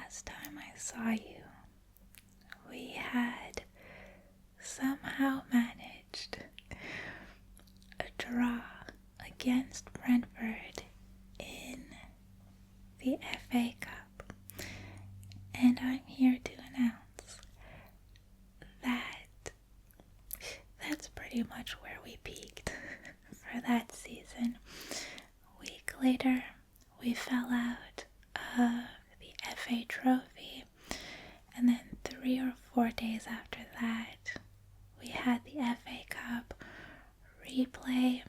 last time I saw you, we had somehow managed a draw against Brentford in the FA Cup. And I'm here to announce that that's pretty much where we peaked for that season. A week later, we fell out of the FA trophy, and then 3 or 4 days after that, we had the FA Cup replay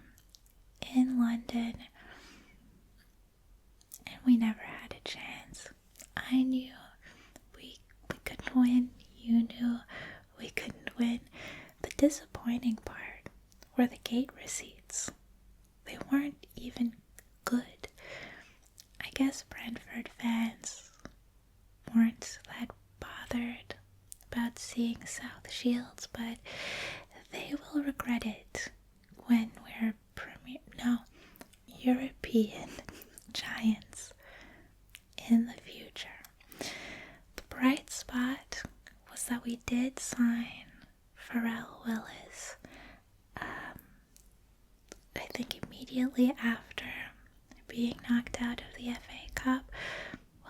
in London, and we never had a chance. I knew we couldn't win. You knew we couldn't win. The disappointing part were the gate receipts. They weren't even good. I guess Brentford fans weren't that bothered about seeing South Shields, but they will regret it when we're European giants in the future. The bright spot was that we did sign Pharrell Willis, I think immediately after being knocked out of the FA Cup.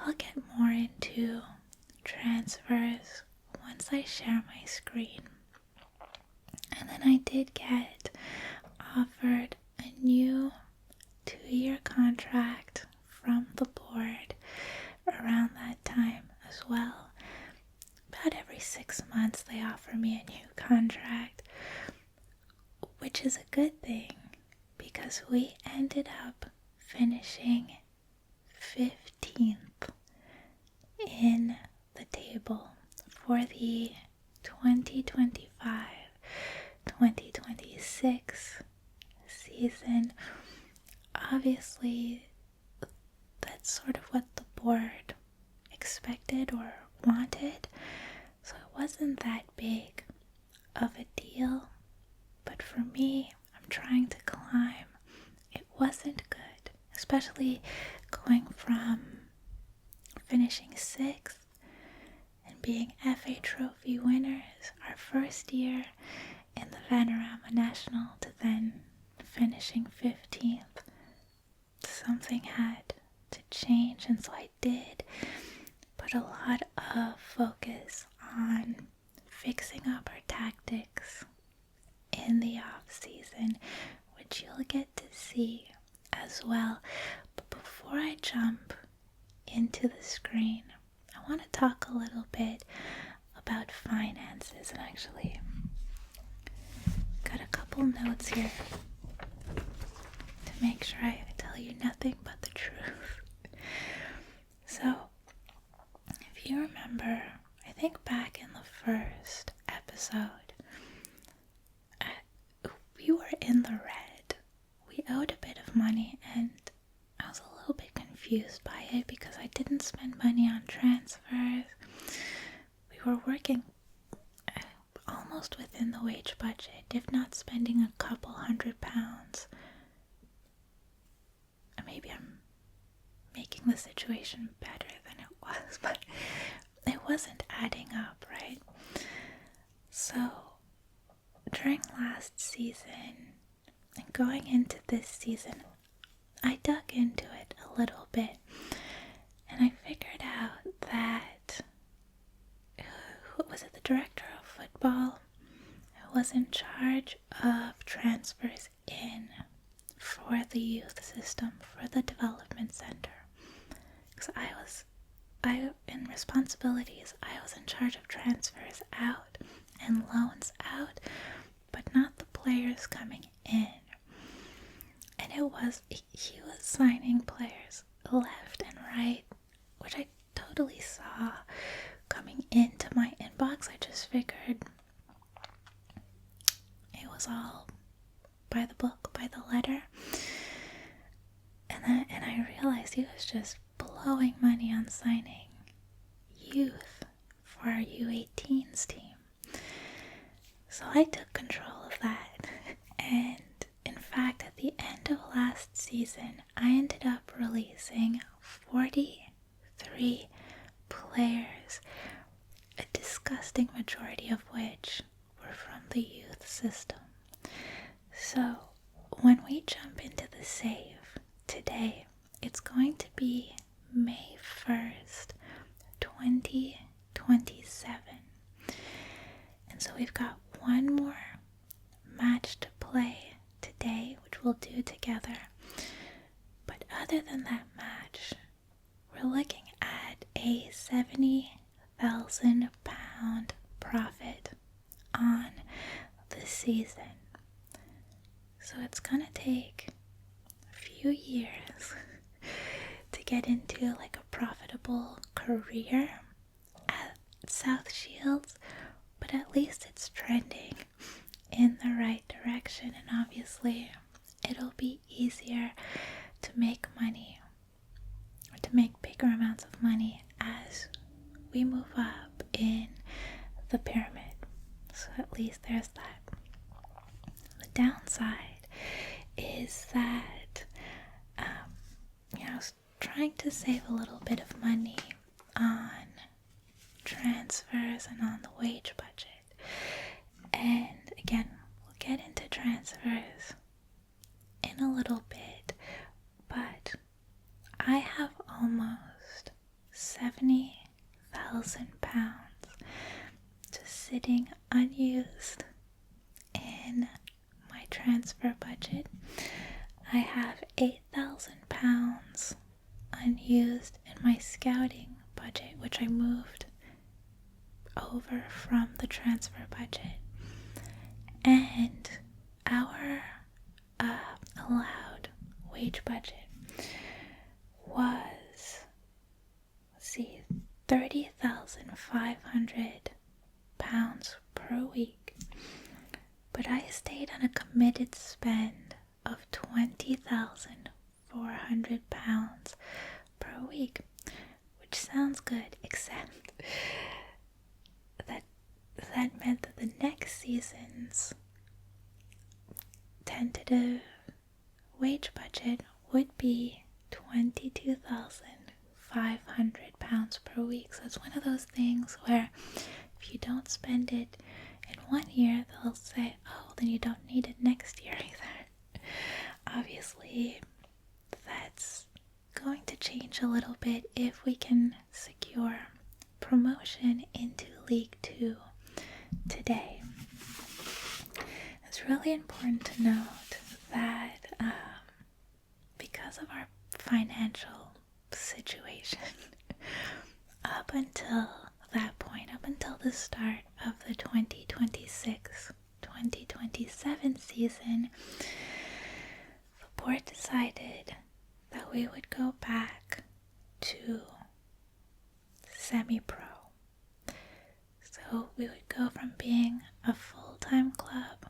We'll get more into transfers once I share my screen. And then I did get offered a new 2-year contract from the board around that time as well. About every 6 months they offer me a new contract, which is a good thing because we ended up finishing 15th in the table for the 2025-2026 season. Obviously, that's sort of what the board expected or wanted, so it wasn't that big of a deal. But for me, I'm trying to climb. It wasn't good, especially going from finishing 6th and being FA Trophy winners our first year in the Vanarama National to then finishing 15th. Something had to change, and so I did put a lot of focus on fixing up our tactics in the off season, which you'll get to see as well. But before I jump into the screen, I want to talk a little bit about finances, and actually got a couple notes here to make sure I tell you nothing but the truth. So, if you remember, I think back in the first episode, we were in the red. We owed a bit of money, and I was a little bit confused by it because I didn't spend money on transfers. We were working almost within the wage budget, if not spending a couple £100. Maybe I'm making the situation better than it was, but it wasn't adding up, right? So during last season and going into this season, I dug into it a little bit, and I figured out that the director of football who was in charge of transfers for the youth system, for the development center. Because in responsibilities, I was in charge of transfers out and loans out, but not the players coming in. And he was signing players left and right, which I totally saw coming into my inbox. I just figured it was all by the book, by the letter. And I realized he was just blowing money on signing youth for our U18s team. So I took control of that, and in fact at the end of last season I ended up releasing 43 players, a disgusting majority of which were from the youth system. So when we jump into the save today, it's going to be May 1st, 2027. And so we've got one more match to play today, which we'll do together. But other than that match, we're looking at a £70,000 profit on the season. So it's gonna take a few years to get into like a profitable career at South Shields, but at least it's trending in the right direction, and obviously it'll be easier to make money, or to make bigger amounts of money as we move up in the pyramid. So at least there's that. The downside is that I was trying to save a little bit of money on transfers and on the wage budget. And again, we'll get into transfers in a little bit, but I have almost £70,000 just sitting unused in my transfer budget. I have £8,000 unused in my scouting budget, which I moved over from the transfer budget. And our allowed wage budget was, £30,500 per week. But I stayed on a committed spend of £20,400 per week, which sounds good, except that meant that the next season's tentative wage budget would be £22,500 per week. So it's one of those things where if you don't spend it in 1 year, they'll say, oh, then you don't need it next year either. Obviously, that's going to change a little bit if we can secure promotion into League 2 today. It's really important to note that because of our financial situation, up until that point, up until the start of the 2026-2027 season, the board decided that we would go back to semi-pro. So we would go from being a full-time club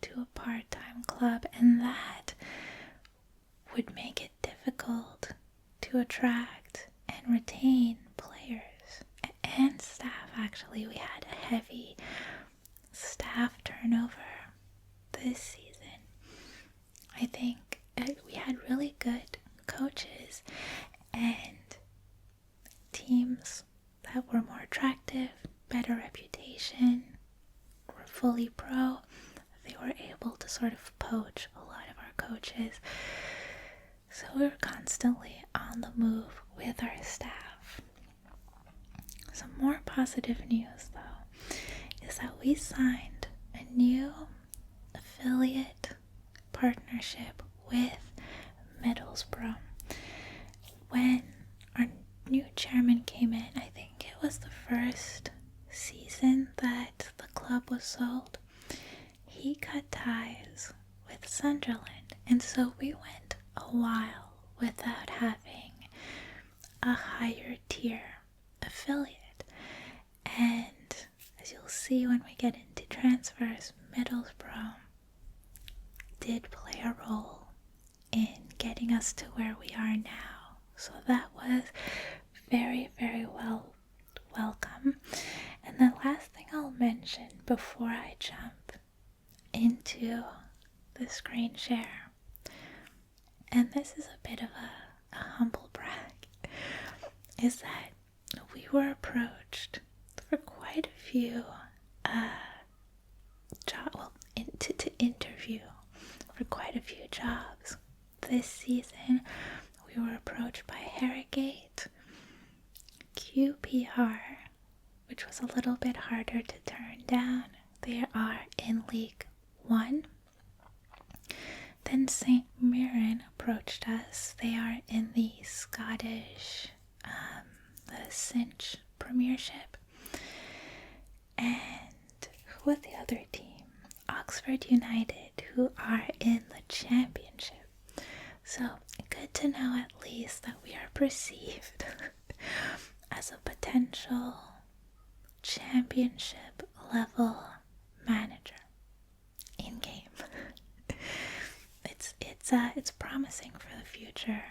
to a part-time club, and that would make it difficult to attract and retain players and staff. Actually, we had a heavy staff turnover this season. I think we had really good coaches and teams that were more attractive, better reputation, were fully pro. They were able to sort of poach a lot of our coaches. So we were constantly on the move with our staff. Some more positive news, though, is that we signed a new affiliate partnership with Middlesbrough. When our new chairman came in, I think it was the first season that the club was sold, he cut ties with Sunderland, and so we went a while without having a higher tier affiliate. And as you'll see when we get into transfers, Middlesbrough did play a role in getting us to where we are now. So that was very, very welcome. And the last thing I'll mention before I jump into the screen share, and this is a bit of a humble brag, is that we were approached for quite a few to interview for quite a few jobs. This season, we were approached by Harrogate, QPR, which was a little bit harder to turn down. They are in League One. Then St. Mirren approached us. They are in the Scottish, the Cinch Premiership. And who was the other team? Oxford United, who are in the Championship. So good to know at least that we are perceived as a potential Championship level manager in game. It's promising for the future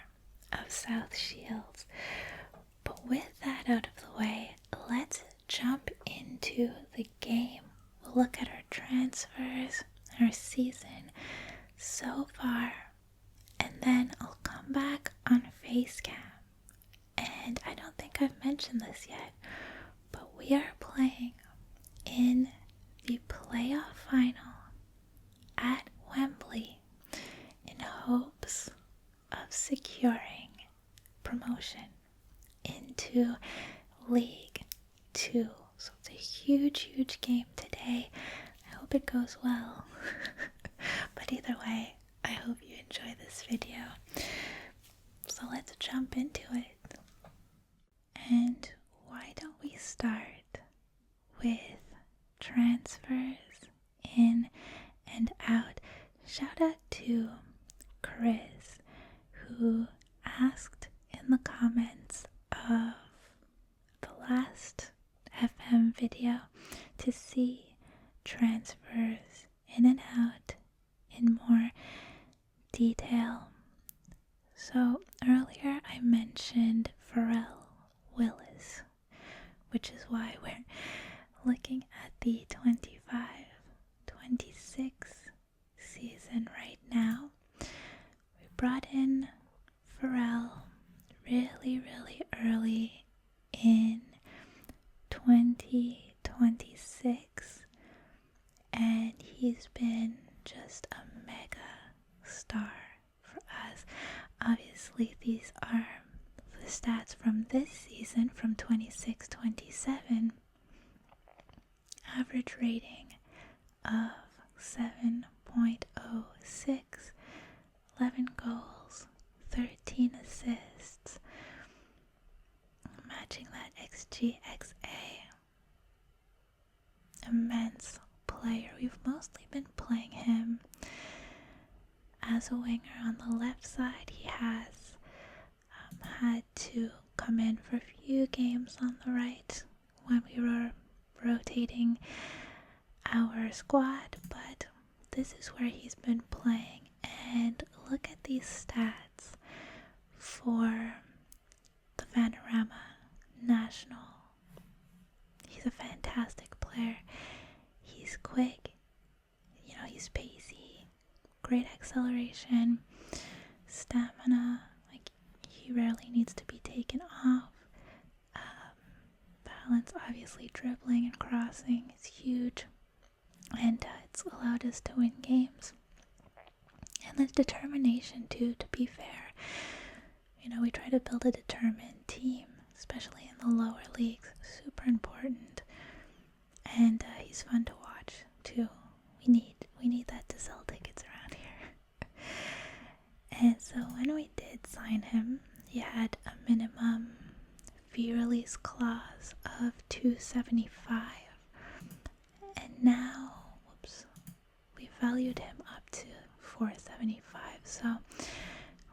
of South Shields. But with that out of the way, let's jump into the game. We'll look at our transfers, our season so far, and then I'll come back on Facecam. And I don't think I've mentioned this yet, but we are playing in the playoff final at Wembley in hopes of securing promotion into League 2. So it's a huge game today. I hope it goes well. But either way, I hope you enjoy this video. So let's jump into it. And why don't we start with transfers in and out? Shout out to Chris, who asked in the comments of the last FM video to see transfers in and out in more detail. So earlier I mentioned Pharrell Willis, which is why we're looking at the 25-26 season right now. We brought in Pharrell really early in 2026, and he's been just a mega star for us. Obviously, these are the stats from this season, from 26-27. Average rating of 7.06, 11 goals, 13 assists, matching that XG/XA. Immense player. We've mostly been playing him as a winger on the left side. He has had to come in for a few games on the right when we were rotating our squad, but this is where he's been playing. And look at these stats for the Vanarama National. He's a fantastic player. He's quick, he's pacey, great acceleration, stamina, like he rarely needs to be taken off. Balance, obviously dribbling and crossing is huge, and it's allowed us to win games. And the determination too, to be fair. We try to build a determined team, especially in the lower leagues. Super important. And he's fun to watch too. We need that to sell tickets around here. And so when we did sign him, he had a minimum fee release clause of $275, and now we valued him up to $475. So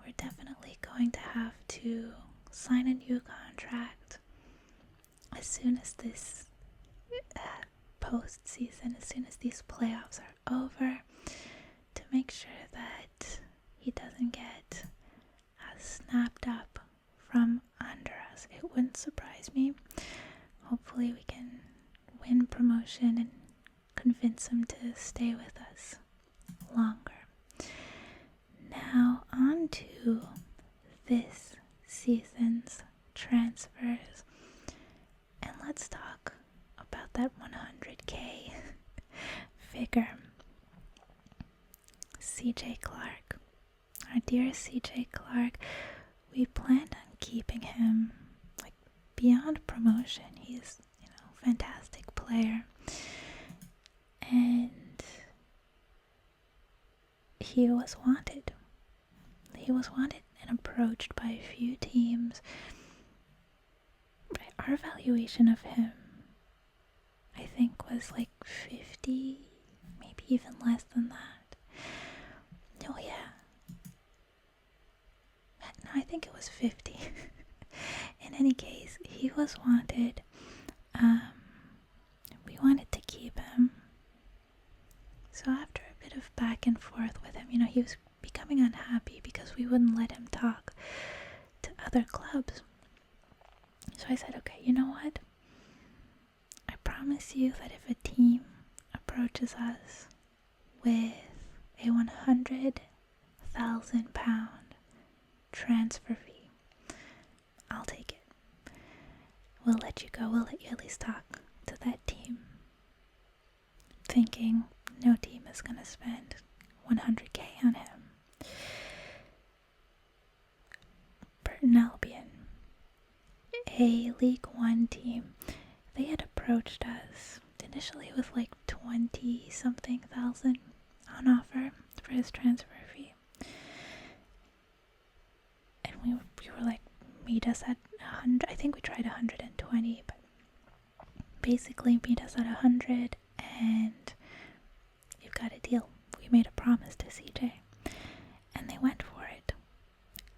we're definitely going to have to sign a new contract as soon as this postseason, as soon as these playoffs are over, to make sure that he doesn't get snapped up from under us. It wouldn't surprise me. Hopefully we can win promotion and convince him to stay with us longer. Now on to this season's transfers. that 100K figure. CJ Clark. Our dear CJ Clark. We planned on keeping him like beyond promotion. He's, fantastic player. And he was wanted. He was wanted and approached by a few teams. Our valuation of him, I think, was like 50, maybe even less than that. Oh yeah. No, I think it was 50. In any case, he was wanted. We wanted to keep him. So after a bit of back and forth with him, he was becoming unhappy because we wouldn't let him talk to other clubs. So I said, okay, you know what? I promise you that if a team approaches us with a £100,000 transfer fee, I'll take it. We'll let you go. We'll let you at least talk to that team. Thinking no team is going to spend 100K on him. Burton Albion, a League One team, they had approached us initially with like 20 something thousand on offer for his transfer fee. And we were like, meet us at 100. I think we tried 120, but basically meet us at 100 and you've got a deal. We made a promise to CJ and they went for it.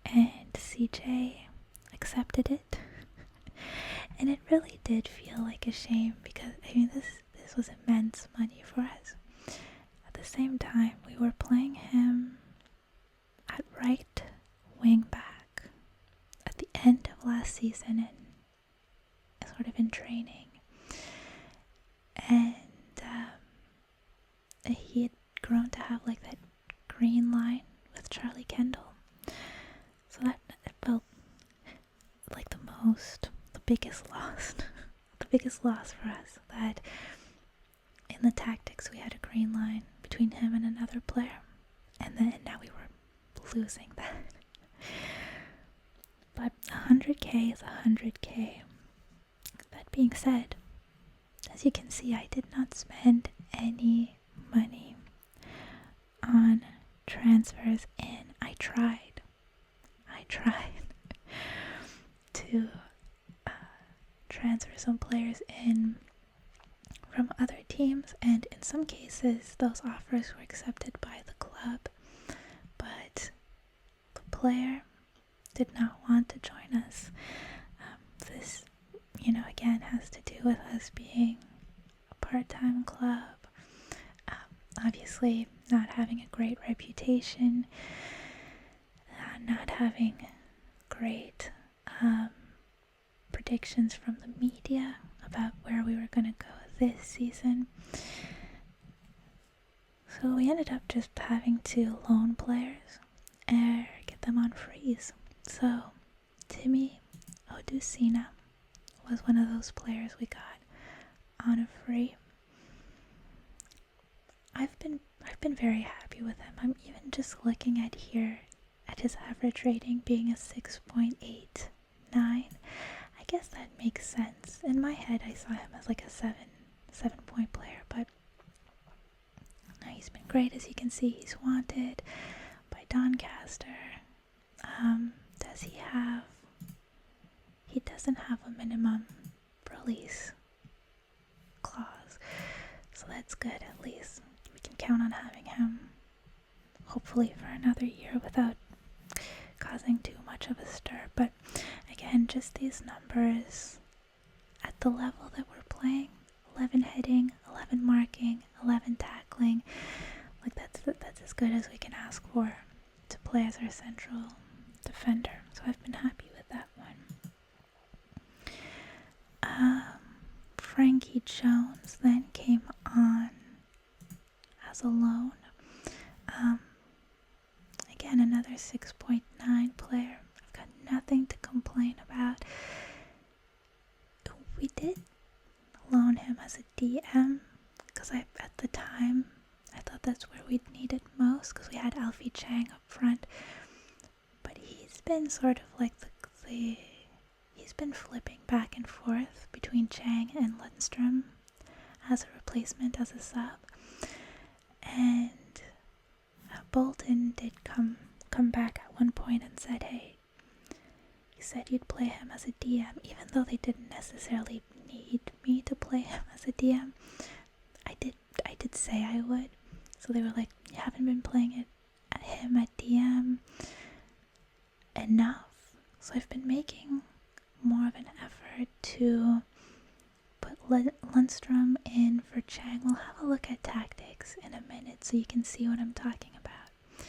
And CJ accepted it. And it really did feel like a shame because, this was immense money for us. At the same time, we were playing him at right wing back at the end of last season and sort of in training. And he had grown to have like that green line with Charlie Kendall. So that it felt like the biggest loss, the biggest loss for us, that in the tactics we had a green line between him and another player, and now we were losing that. But 100K is 100K. That being said, as you can see, I did not spend any money on transfers in. I tried to transfer some players in from other teams, and in some cases those offers were accepted by the club, but the player did not want to join us. This, again, has to do with us being a part-time club, obviously not having a great reputation, not having great predictions from the media about where we were going to go this season. So we ended up just having to loan players and get them on freeze. So Timmy Odusina was one of those players we got on a free. I've been very happy with him. I'm even just looking at here at his average rating being a 6.89. I guess that makes sense. In my head, I saw him as like a 7-point player, but he's been great. As you can see, he's wanted by Doncaster. He doesn't have a minimum release clause, so that's good. At least we can count on having him, hopefully for another year, without causing too much of a stir. But again, just these numbers at the level that we're playing: 11 heading, 11 marking, 11 tackling. Like that's as good as we can ask for to play as our central defender. So I've been happy with that one. Frankie Jones then came on as a loan. Again, another 6.9 player. I've got nothing to complain about. We did loan him as a DM because at the time I thought that's where we'd need it most because we had Alfie Chang up front. But he's been sort of like he's been flipping back and forth between Chang and Lundstrom as a replacement, as a sub. And Bolton did come back at one point and said, hey, you said you'd play him as a DM, even though they didn't necessarily need me to play him as a DM. I did say I would. So they were like, you haven't been playing him at DM enough. So I've been making more of an effort to put Lundstrom in for Chang. We'll have a look at tactics in a minute so you can see what I'm talking about.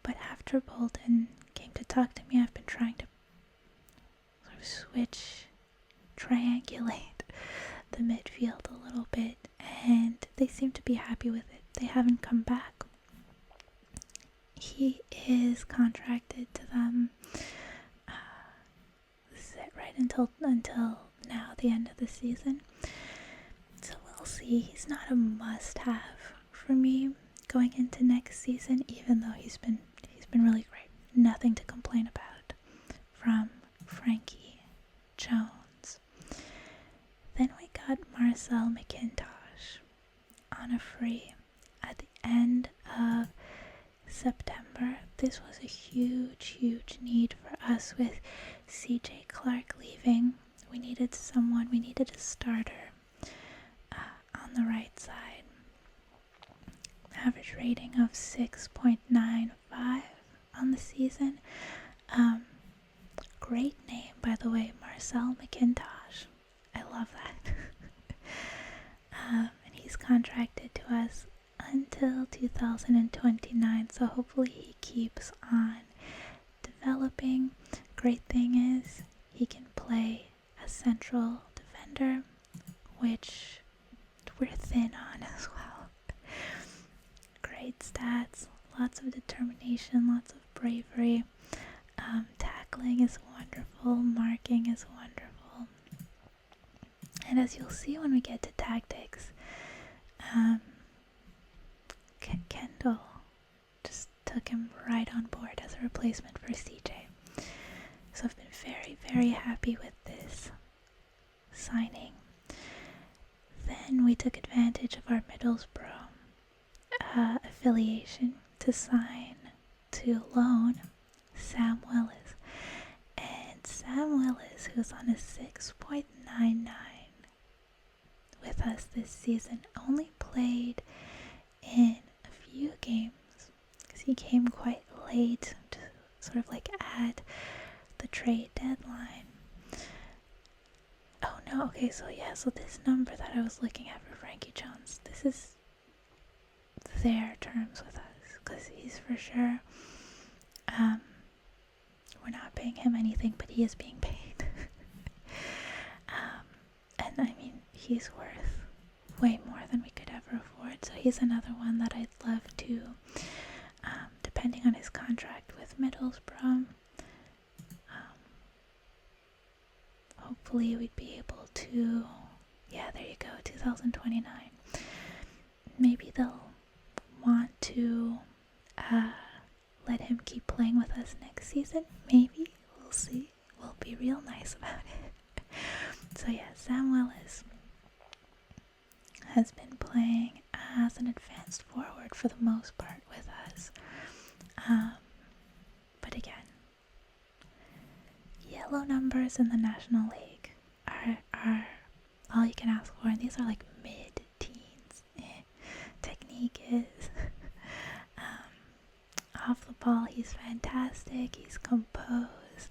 But after Bolton came to talk to me, I've been trying to sort of triangulate the midfield a little bit, and they seem to be happy with it. They haven't come back. He is contracted to them. This is it, right until now, the end of the season. So we'll see. He's not a must-have for me going into next season, even though he's been really great. Nothing to complain about from Frankie Jones. Then we got Marcel McIntosh on a free at the end of September. This was a huge need for us with CJ Clark leaving. We needed a starter on the right side. Average rating of 6.95 on the season. Great name, by the way, Marcel McIntosh. I love that. And he's contracted to us until 2029, so hopefully he keeps on developing. Great thing is he can play as central defender, which we're thin on as well. Great stats, lots of determination, lots of bravery. Tackling is wonderful, marking is wonderful. And as you'll see when we get to tactics, Kendall just took him right on board as a replacement for CJ. So I've been very, very happy with this signing. Then we took advantage of our Middlesbrough affiliation to loan Sam Willis. And Sam Willis, who's on a 6.99 with us this season, only played in a few games because he came quite late to sort of like add the trade deadline. Oh no, okay, so this number that I was looking at for Frankie Jones, this is their terms with us, because he's for sure, we're not paying him anything, but he is being paid. And I mean, he's worth way more than we could ever afford, so he's another one that I'd love to, depending on his contract with Middlesbrough, hopefully we'd be able to, there you go, 2029. Maybe they'll want to let him keep playing with us next season. Maybe. We'll see. We'll be real nice about it. So Sam Willis has been playing as an advanced forward for the most part with us. But again, yellow numbers in the National League are all you can ask for, and these are like mid-teens. Technique is off the ball, he's fantastic, he's composed,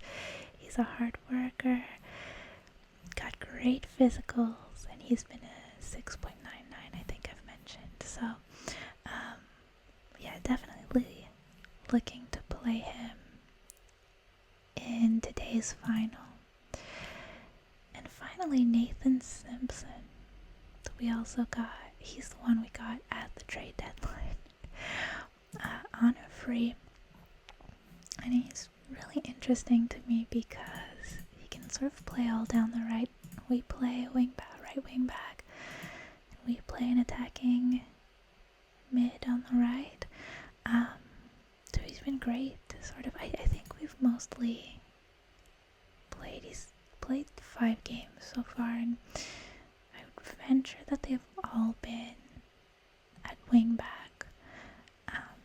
he's a hard worker, got great physicals, and he's been a 6.99, I think I've mentioned. So definitely looking to play him in today's final. And finally, Nathan Simpson, that we also got. He's the one we got at the trade deadline on a free. And he's really interesting to me because he can sort of play all down the right. We play right attacking mid on the right. So he's been great to sort of, I think we've mostly he's played 5 games so far, and I would venture that they've all been at wing back,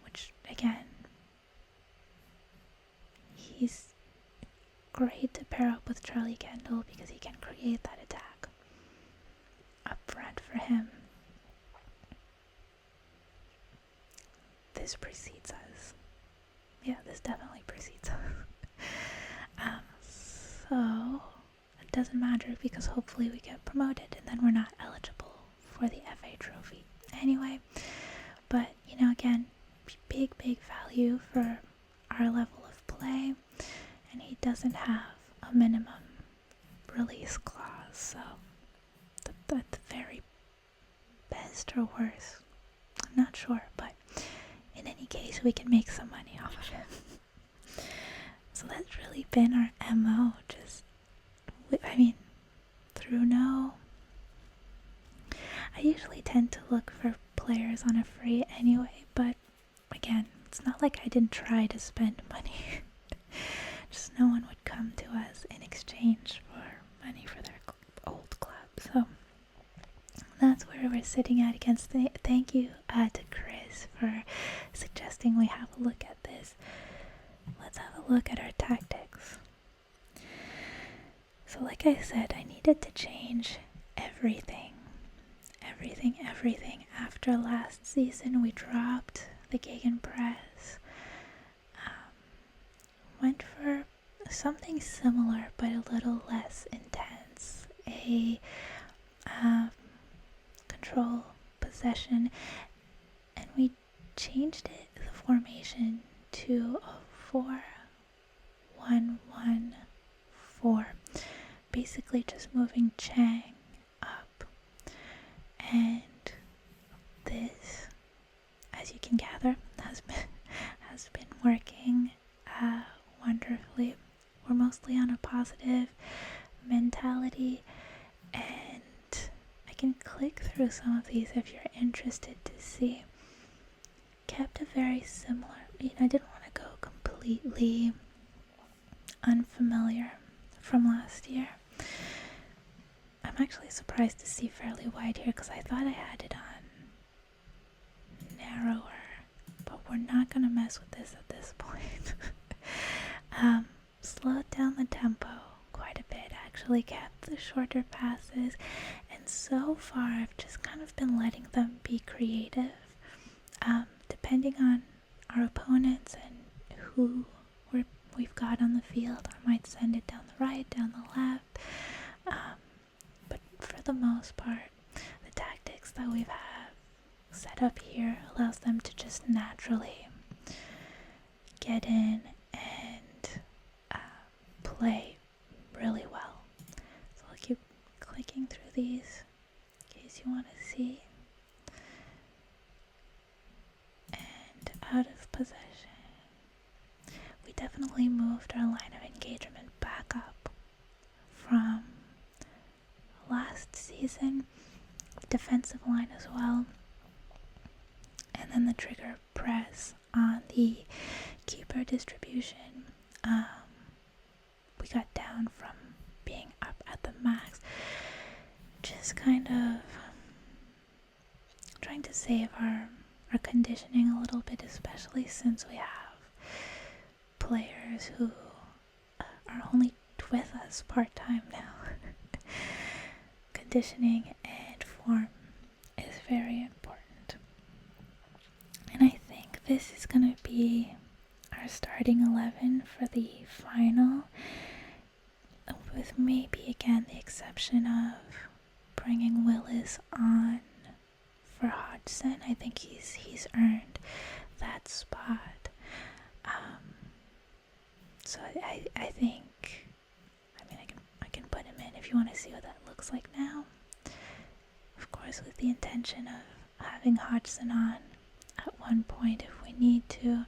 which again, he's great to pair up with Charlie Kendall because he can create that attack up front for him. This precedes us. Yeah, this definitely precedes us. So it doesn't matter because hopefully we get promoted and then we're not eligible for the FA trophy anyway. But again, big value for our level of play, and he doesn't have a minimum release clause, so at the very best or worst, I'm not sure, but in any case we can make some money off of him. So that's really been our MO, I usually tend to look for players on a free anyway, but again, it's not like I didn't try to spend money. Just no one would come to us in exchange for money for their old club. So that's where we're sitting at against the thank you to Chris for suggesting we have a look at this. Let's have a look at our tactics. So like I said, I needed to change everything. After last season, we dropped the gegenpress. Went for something similar but a little less intense. A control possession, and we changed the formation to a 4-1-1-4. Basically just moving Chang up, and this, as you can gather, has been working wonderfully. We're mostly on a positive mentality, and I can click through some of these if you're interested to see. Kept a very similar, I didn't want to go completely unfamiliar from last year. I'm actually surprised to see fairly wide here because I thought I had it on narrower, but we're not going to mess with this at this point. Slowed down the tempo quite a bit, actually kept the shorter passes, and so far I've just kind of been letting them be creative. Depending on our opponents and who we've got on the field, I might send it down the right, down the left, but for the most part, the tactics that we've set up here allows them to just naturally get in and play really well. So I'll keep clicking through these in case you want to see. And out of possession. We definitely moved our line of engagement back up from last season, defensive line as well, and then the trigger press on the keeper distribution. We got down from being up at the max, just kind of trying to save our conditioning a little bit, especially since we have players who are only with us part-time now. Conditioning and form is very important. And I think this is going to be our starting 11 for the final, with maybe again the exception of bringing Willis on for Hodgson. I think he's earned that spot. So I think, I can put him in if you want to see what that looks like now. Of course, with the intention of having Hodgson on at one point if we need to.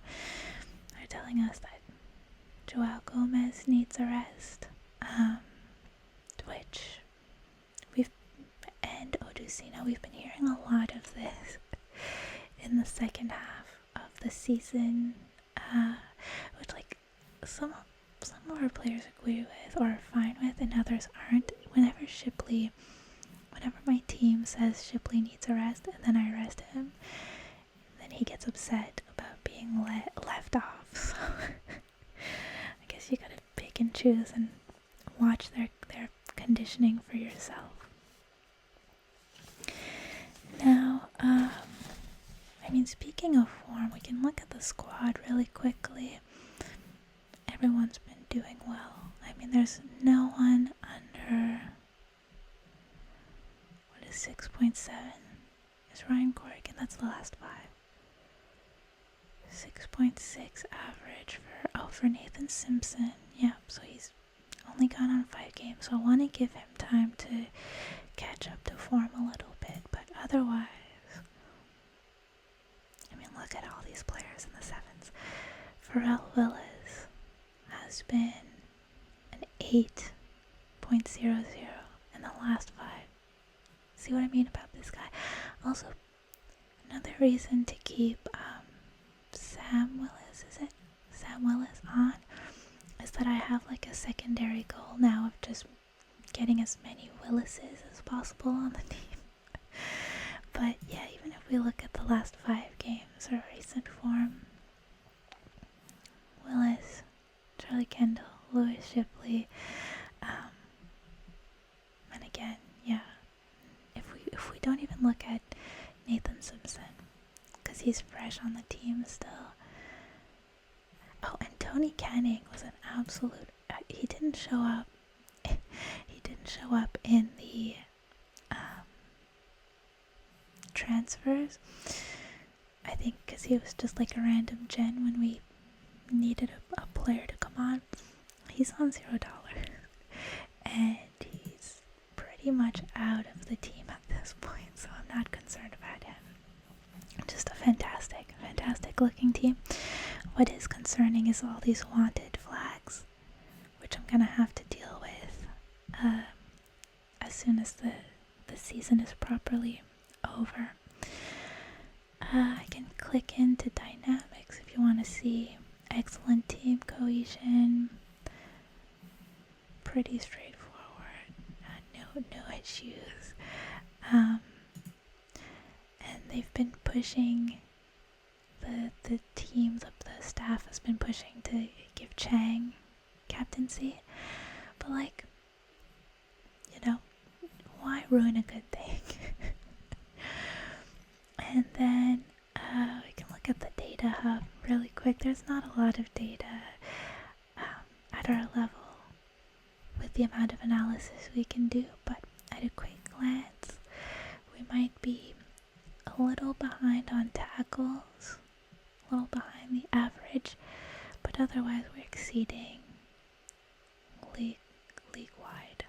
They're telling us that Joao Gomez needs a rest, which and Odusina, we've been hearing a lot of the second half of the season, which like some of our players agree with or are fine with, and others aren't. Whenever my team says Shipley needs a rest, and then I rest him, then he gets upset about being left off. So I guess you gotta pick and choose and watch their conditioning for yourself. Now, speaking of form, we can look at the squad really quickly. Everyone's been doing well. There's no one under, 6.7? Is Ryan Corrigan? That's the last 5. 6.6 average for Nathan Simpson. Yeah, so he's only gone on 5 games, so I want to give him time to catch up to form a little bit, but otherwise, look at all these players in the 7s. Pharrell Willis has been an 8.00 in the last 5. See what I mean about this guy? Also, another reason to keep Sam Willis on is that I have like a secondary goal now of just getting as many Willises as possible on the team. But yeah, even if we look at the last 5 games or recent form, Willis, Charlie Kendall, Lewis Shipley, and again, yeah, if we don't even look at Nathan Simpson, because he's fresh on the team still. Oh, and Tony Canning was an absolute, he didn't show up in the transfers, I think, because he was just like a random gen when we needed a player to come on. He's on $0, and he's pretty much out of the team at this point, so I'm not concerned about him. Just a fantastic looking team. What is concerning is all these wanted flags, which I'm gonna have to deal with as soon as the season is properly over. I can click into dynamics if you want to see excellent team cohesion. Pretty straightforward. No issues. And they've been pushing the team, the staff has been pushing to give Chang captaincy, but why ruin a good thing? And then we can look at the data hub really quick. There's not a lot of data at our level with the amount of analysis we can do, but at a quick glance, we might be a little behind on tackles, a little behind the average, but otherwise we're exceeding league-wide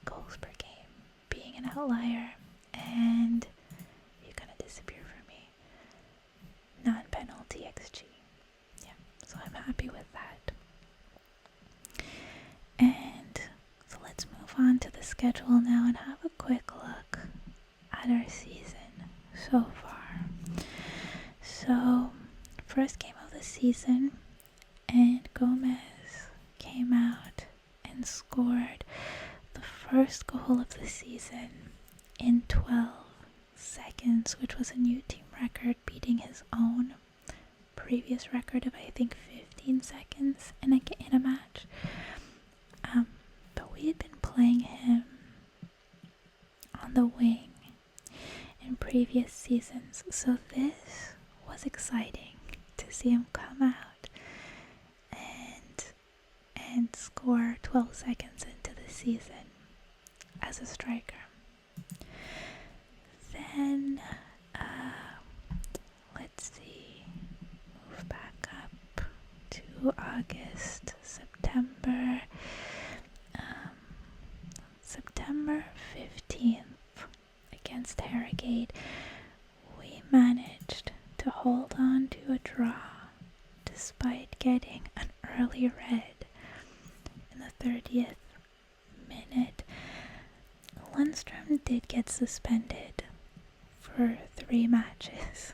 goals per game, being an outlier, and you're gonna disappear from me. Non-penalty XG. Yeah, so I'm happy with that. And so let's move on to the schedule now and have a quick look at our season so far. So, first game of the season, and Gomez came out and scored the first goal of the season in 12 seconds, which was a new team record, beating his own previous record of I think 15 seconds in a match. But we had been playing him on the wing in previous seasons, so this was exciting to see him come out and score 12 seconds into the season as a striker. Then let's see, move back up to August, September 15th against Harrogate, we managed to hold on to a draw despite getting an early red in the 30th minute. Lundstrom did get suspended for for 3 matches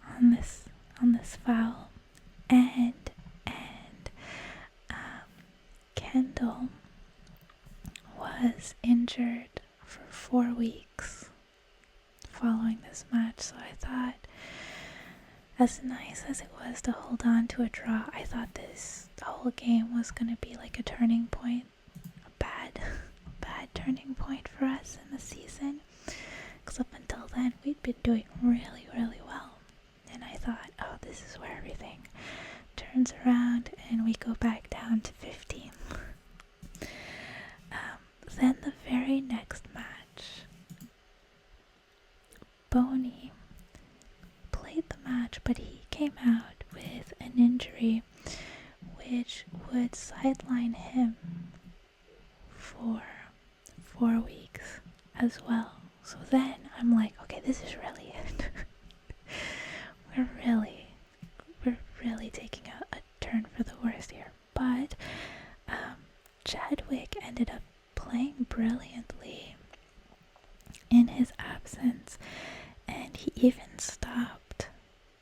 on this foul, and Kendall was injured for 4 weeks following this match. So I thought, as nice as it was to hold on to a draw, I thought the whole game was going to be like a turning point, a bad turning point for us in the season. Because up until then, we'd been doing really, really well. And I thought, oh, this is where everything turns around and we go back down to 15th. Then the very next match, Boney played the match, but he came out with an injury which would sideline him for 4 weeks as well. So then I'm like, okay, this is really it. We're really taking a turn for the worst here. But Chadwick ended up playing brilliantly in his absence, and he even stopped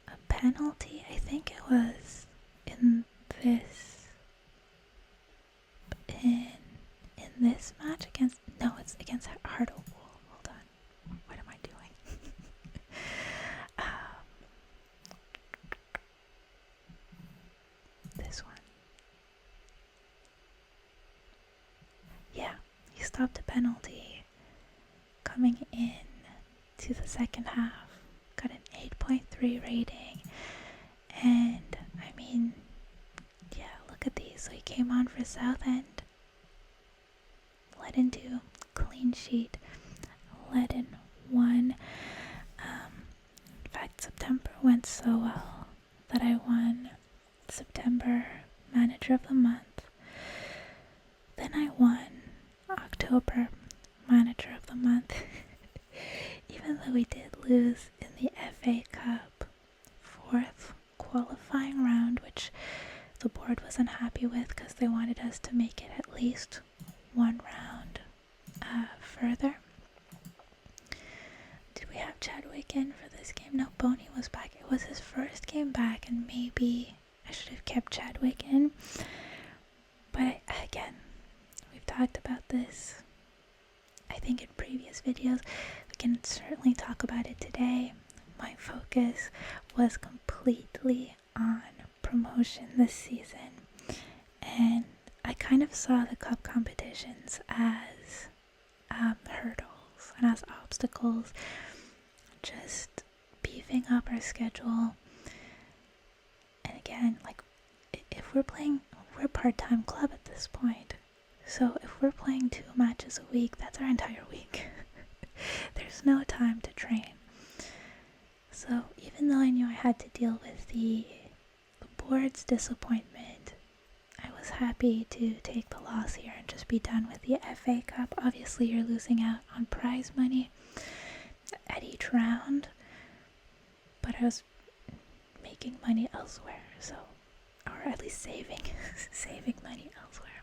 a penalty. I think it was in this match it's against Hartlepool. Hold on, what am I doing? This one. Yeah, he stopped a penalty coming in to the second half, got an 8.3 rating, and I mean, yeah, look at these. So he came on for Southend, led in 2, clean sheet, led in 1. In fact, September went so well that I won September Manager of the Month. Then I won October Manager of the Month. Even though we did lose in the FA Cup 4th qualifying round, which the board was unhappy with because they wanted us to make it at least 1 round further. Did we have Chadwick in for this game? No, Boney was back. It was his first game back, and maybe I should have kept Chadwick in. But again, we've talked about this, I think, in previous videos. We can certainly talk about it today. My focus was completely on promotion this season, and I kind of saw the cup competitions as hurdles and as obstacles, just beefing up our schedule. And again, like, if we're a part-time club at this point, so if we're playing 2 matches a week, that's our entire week. There's no time to train. So even though I knew I had to deal with the board's disappointment, I was happy to take the loss here and just be done with the FA Cup. Obviously, you're losing out on prize money at each round, but I was making money elsewhere, or at least saving money elsewhere.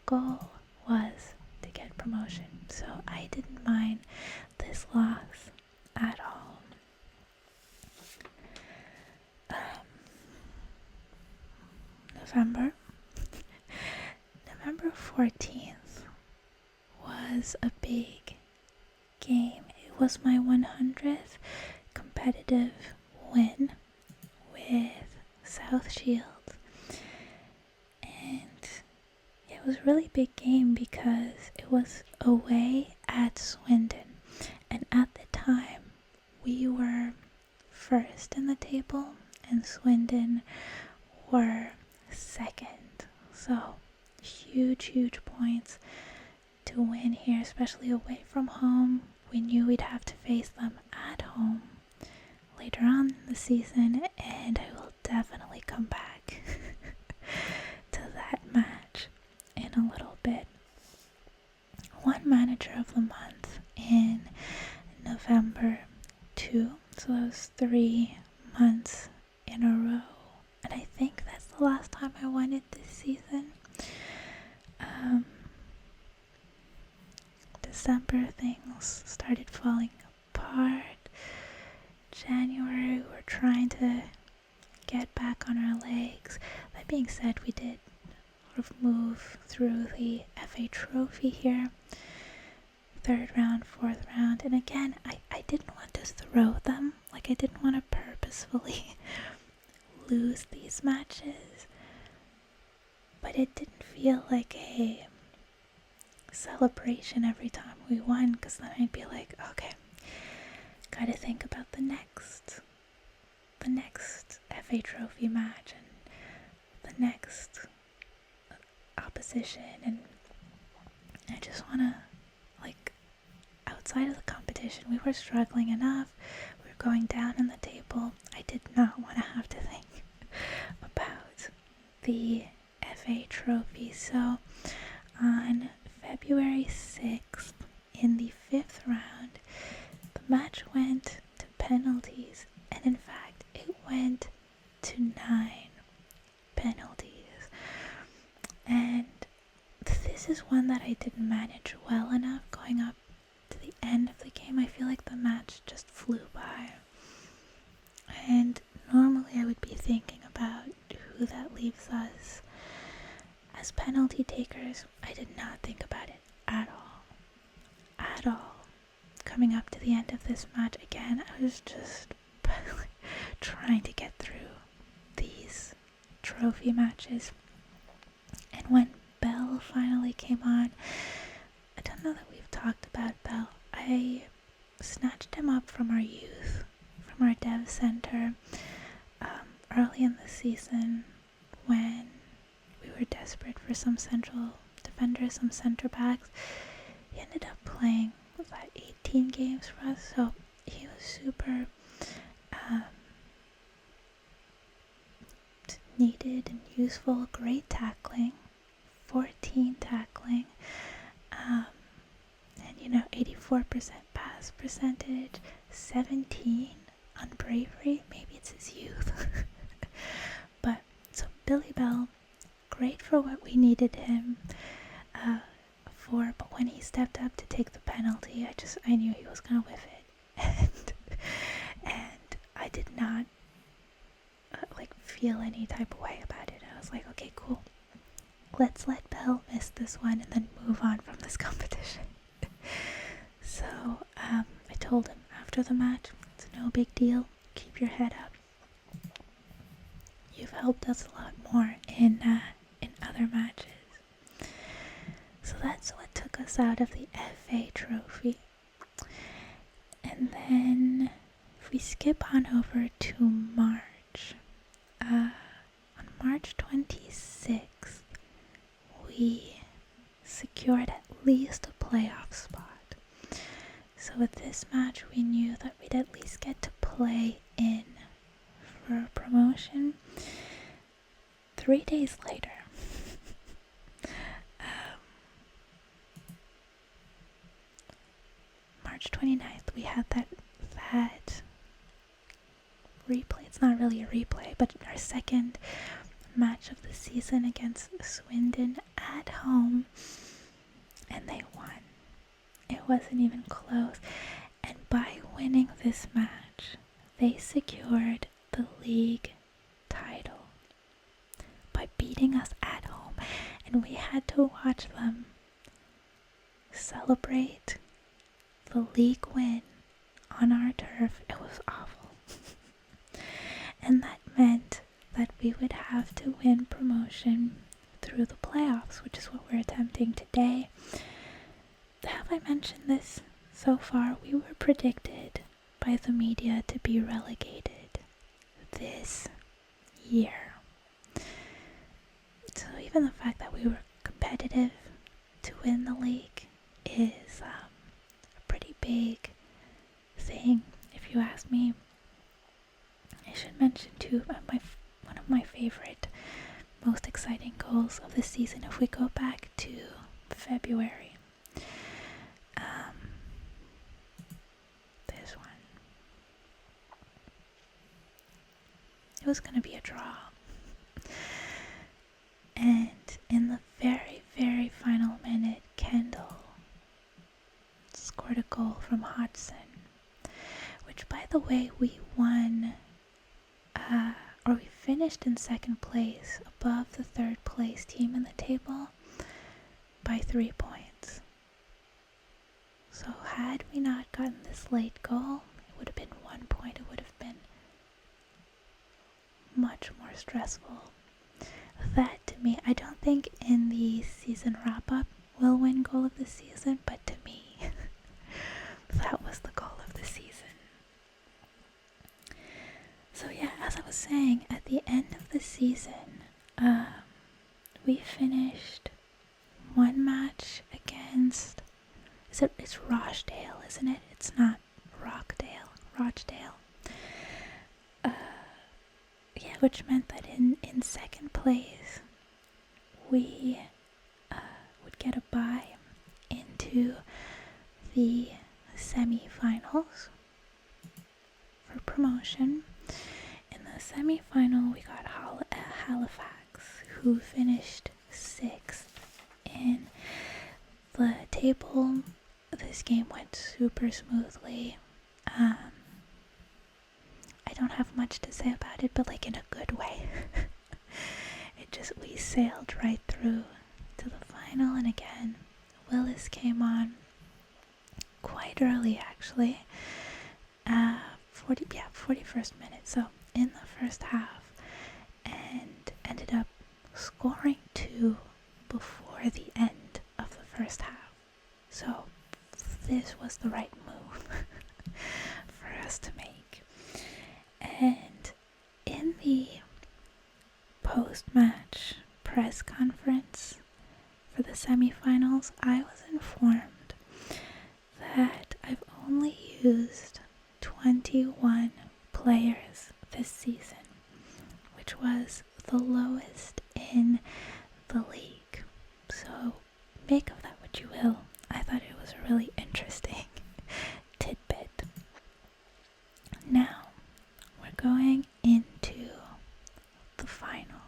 Goal was to get promotion, so I didn't mind this loss at all. November 14th was a big game. It was my 100th competitive win with South Shields, and it was a really big game because it was away at Swindon, and at the time we were first in the table and Swindon were second. So huge points to win here, especially away from home. We knew we'd have to face them at home later on in the season, and I will definitely come back to that match in a little bit. One Manager of the Month in November 2, so that was 3 months in a row, and I think that's the last time I won it this season. December, things started falling apart. January, we were trying to get back on our legs. That being said, we did sort of move through the FA Trophy here. Third round, fourth round, and again, I didn't want to throw them. Like, I didn't want to purposefully lose these matches, but it didn't feel like a celebration every time we won, because then I'd be like, okay, gotta think about the next FA Trophy match and the next opposition, and I just wanna, like, outside of the competition, we were struggling enough. We were going down in the table. I did not want to have to think about the FA Trophy. So on February 6th, in the 5th round, the match went to penalties, and in fact, it went to 9 penalties. And this is one that I didn't manage well enough going up to the end of the game. I feel like the match just flew by. And normally I would be thinking about who that leaves us as penalty takers. I did not think about it at all. At all. Coming up to the end of this match, again, I was just trying to get through these trophy matches. And when Bell finally came on, I don't know that we've talked about Bell. I snatched him up from our youth, from our dev center, early in the season when we were desperate for some central defenders, some center backs. He ended up playing about 18 games for us, so he was super needed and useful. Great tackling, 14 tackling, and 84% pass percentage, 17 on bravery. Maybe it's his youth. But so Billy Bell, great for what we needed him for, but when he stepped up to take the penalty, I knew he was gonna whiff it. and I did not feel any type of way about it. I was like, okay, cool. Let's let Bell miss this one and then move on from this competition. So I told him after the match, it's no big deal. Keep your head up. You've helped us a lot more in other matches. So that's what took us out of the FA Trophy. And then if we skip on over to March, on March 26th, we secured at least a playoff spot. So with this match, we knew that we'd at least get to play in for a promotion. 3 days later, March 29th, we had that replay. It's not really a replay, but our second match of the season against Swindon at home, and they won. It wasn't even close. And by winning this match, they secured the league title by beating us at home, and we had to watch them celebrate the league win on our turf. It was awful. And that meant that we would have to win promotion through the playoffs, which is what we're attempting today. Have I mentioned this so far? We were predicted by the media to be relegated this year. So even the fact that we were competitive to win the league is a pretty big thing, if you ask me. I should mention too, one of my favorite, most exciting goals of the season, if we go back to February. This one. It was going to be a draw. And in the very, very final minute, Kendall goal from Hodgson, which, by the way, we won, or we finished in second place above the third place team in the table by 3 points. So had we not gotten this late goal, it would have been 1 point. It would have been much more stressful. That, to me, I don't think in the season wrap-up we'll win goal of the season, but to me, that was the goal of the season. So yeah, as I was saying, at the end of the season, we finished one match against, it's Rochdale, isn't it? It's not Rochdale. Yeah, which meant that in second place, we would get a bye into the semi-finals for promotion. In the semi-final, we got Halifax, who finished 6th in the table. This game went super smoothly. I don't have much to say about it, but like in a good way. We sailed right through to the final, and again, Willis came on quite early, actually. 41st minute, so in the first half, and ended up scoring 2 before the end of the first half. So this was the right move for us to make. And in the post-match press conference for the semifinals, I was informed that I've only used 21 players this season, which was the lowest in the league. So make of that what you will. I thought it was a really interesting tidbit. Now, we're going into the final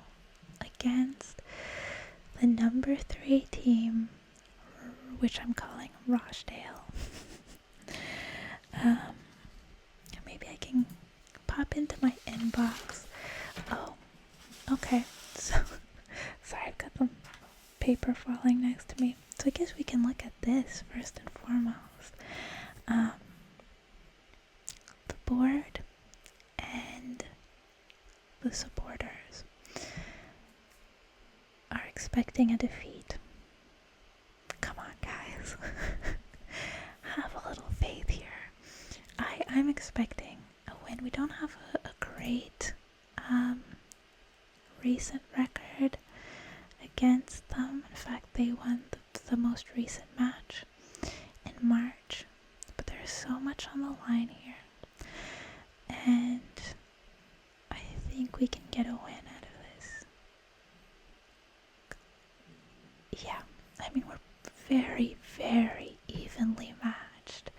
against the number 3 team, which I'm calling Rochdale. Maybe I can pop into my inbox. Oh, okay. So, sorry, I've got the paper falling next to me. So I guess we can look at this first and foremost. The board and the supporters are expecting a defeat. Come on, guys. Have a little faith here. I'm expecting a win. We don't have a great recent record against them. In fact, they won the most recent match in March. But there's so much on the line here. And I think we can get a win out of this. Yeah, I mean, we're very, very evenly matched,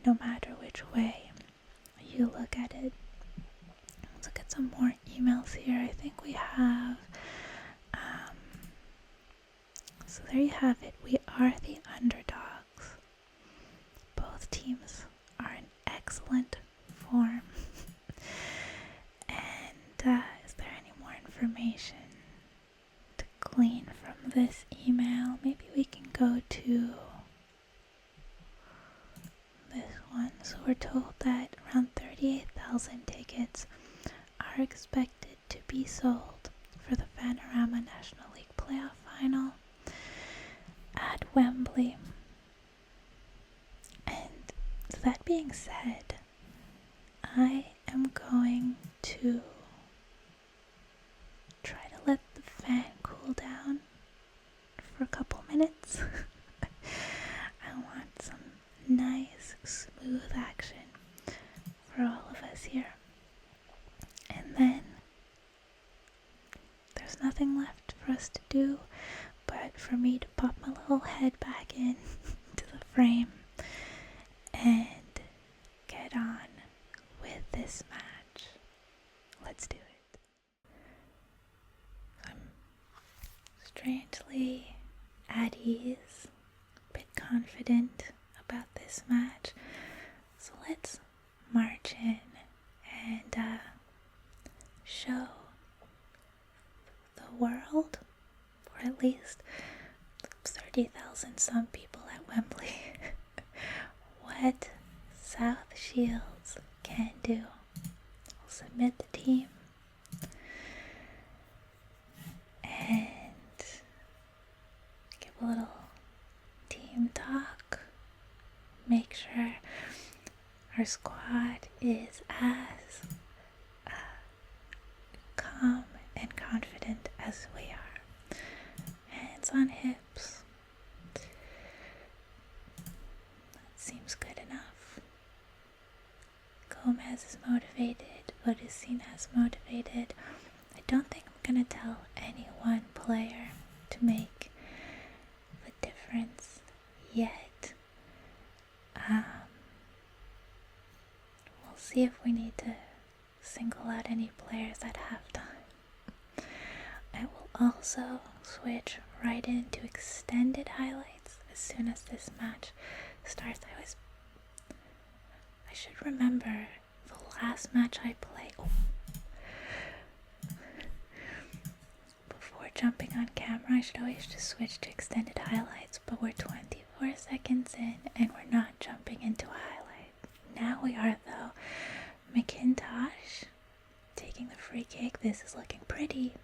no matter which way you look at it. Let's look at some more emails here. I think we have, so there you have it. We are the underdogs. Both teams are in excellent form. And is there any more information to glean from this email? Maybe we can go to this one. So we're told that around 38,000 tickets are expected to be sold for the Panorama National League playoff final at Wembley. And that being said, I am going to try to let the fan cool down for a couple minutes. I want some nice, smooth action for all of us here. And then there's nothing left for us to do but for me to pop my little head back in to the frame and get on with this match. Let's do it. I'm strangely at ease, a bit confident about this match. So let's march in and show the world, or at least 30,000 some people at Wembley, what South Shields can do. We'll submit the team and give a little team talk. Make sure our squad is as calm and confident as we are. Hands on hips. That seems good enough. Gomez is motivated. Bodicina is motivated. I don't think I'm going to tell any one player to make the difference yet. We'll see if we need to single out any players at halftime. I will also switch right into extended highlights as soon as this match starts. I should remember the last match I played. Before jumping on camera, I should always just switch to extended highlights, but we're 24 seconds in and we're not jumping into a highlight. Now we are though. McIntosh taking the free kick. This is looking pretty.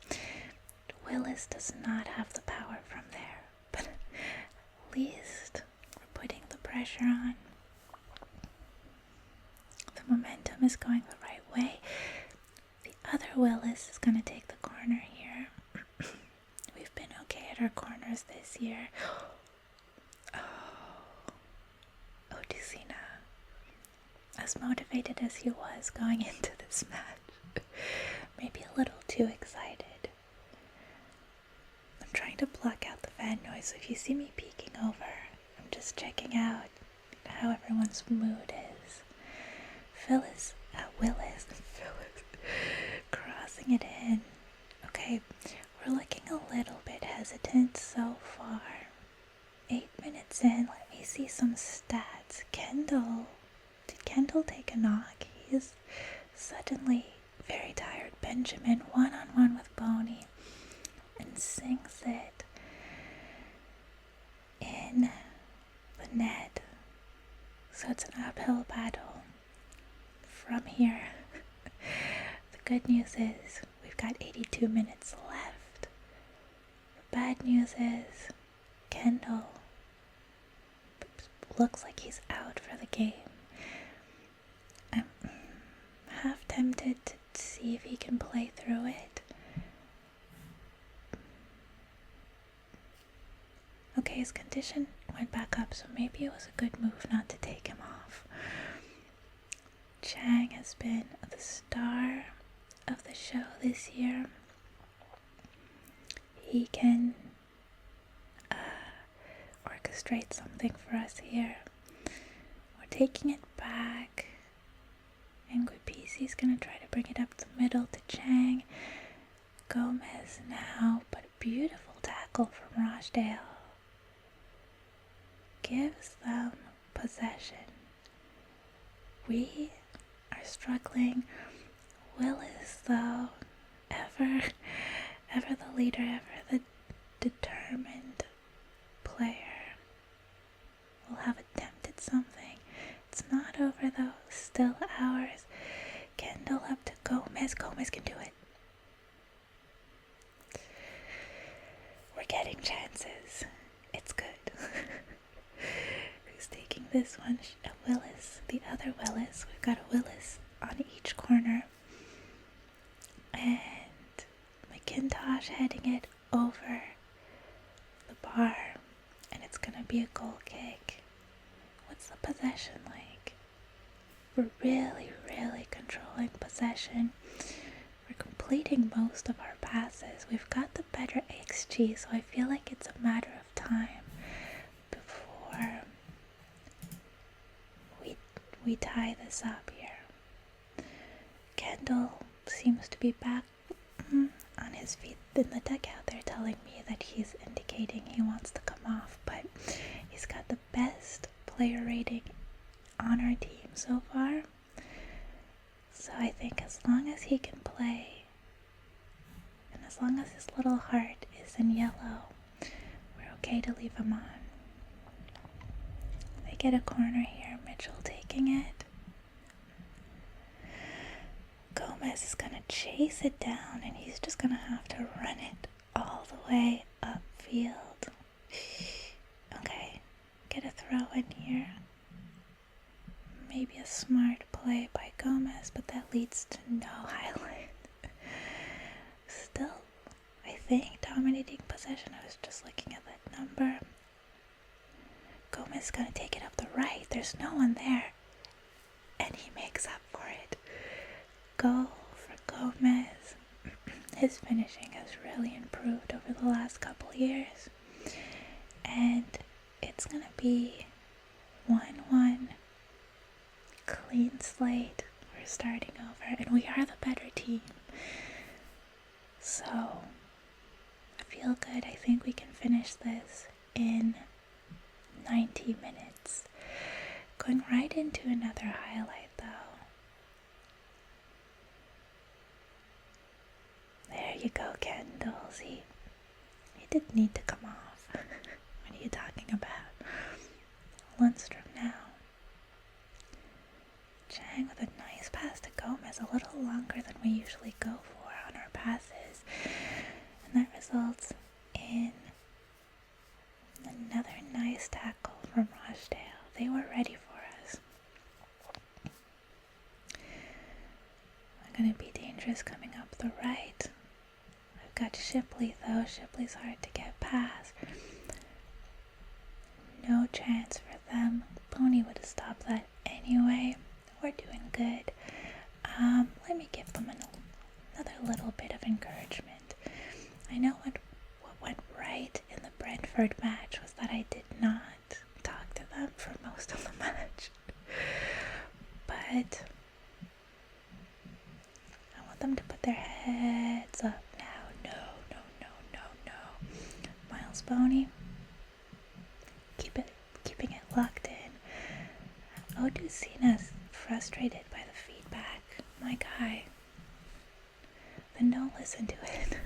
Willis does not have the power from there, but at least we're putting the pressure on. The momentum is going the right way. The other Willis is going to take the corner here. We've been okay at our corners this year. Odisina, as motivated as he was going into this match, maybe a little too excited. I'm trying to block out the fan noise, so if you see me peeking over, I'm just checking out how everyone's mood is. Willis, crossing it in. Okay, we're looking a little bit hesitant so far. 8 minutes in, let me see some stats. Did Kendall take a knock? He is suddenly very tired. Benjamin, one-on-one with Boney, and sinks it in the net. So it's an uphill battle from here. The good news is we've got 82 minutes left. The bad news is Kendall looks like he's out for the game. I'm half tempted to see if he can play through it. Okay, his condition went back up, so maybe it was a good move not to take him off. Chang has been the star of the show this year. He can orchestrate something for us here. We're taking it back, and Guipisi's gonna try to bring it up the middle to Chang. Gomez now, but a beautiful tackle from Rochdale gives them possession. We are struggling. Willis, though, ever the leader, ever the determined player, will have attempted something. It's not over though, still ours. Kendall up to Gomez. Gomez can do it. We're getting chances. It's good. Who's taking this one? Willis. The other Willis. We've got a Willis on each corner. And McIntosh heading it over the bar. And it's gonna be a goal kick. What's the possession like? We're really controlling possession. We're completing most of our passes. We've got the better XG, so I feel like it's a matter of time before we tie this up here. Kendall seems to be back on his feet in the dugout. They're telling me that he's indicating he wants to come off, but he's got the best player rating on our team so far. So I think as long as he can play, and as long as his little heart is in yellow, we're okay to leave him on. They get a corner here, Mitchell taking it. Gomez is going to chase it down, and he's just going to have to run it all the way upfield. Okay, get a throw in here. Maybe a smart play by Gomez, but that leads to no highlight. Still, I think dominating possession. I was just looking at that number. Gomez is going to take it up the right. There's no one there. And he makes up for it. Goal for Gomez. His finishing has really improved over the last couple years. And it's going to be 1-1. Clean slate. We're starting over. And we are the better team. So, I feel good. I think we can finish this in 90 minutes. Going right into another highlight though. There you go, Kendall. See, he didn't need to come off. What are you talking about? Lundstrom now. Chang with a nice pass to Gomez, a little longer than we usually go for on our passes. And that results in another nice tackle from Rochdale. They were ready for us. We're going to be dangerous coming up the right. We've got Shipley though. Shipley's hard to get past. No chance for them. Pony would have stopped that anyway. We're doing good. Let me give them another little bit of encouragement. I know what went right in the Brentford match was that I did not talk to them for most of the match. But I want them to put their heads up now. No. Miles Boney. Keeping it locked in. Odusina's frustrated by the feedback. My guy. Then don't listen to it.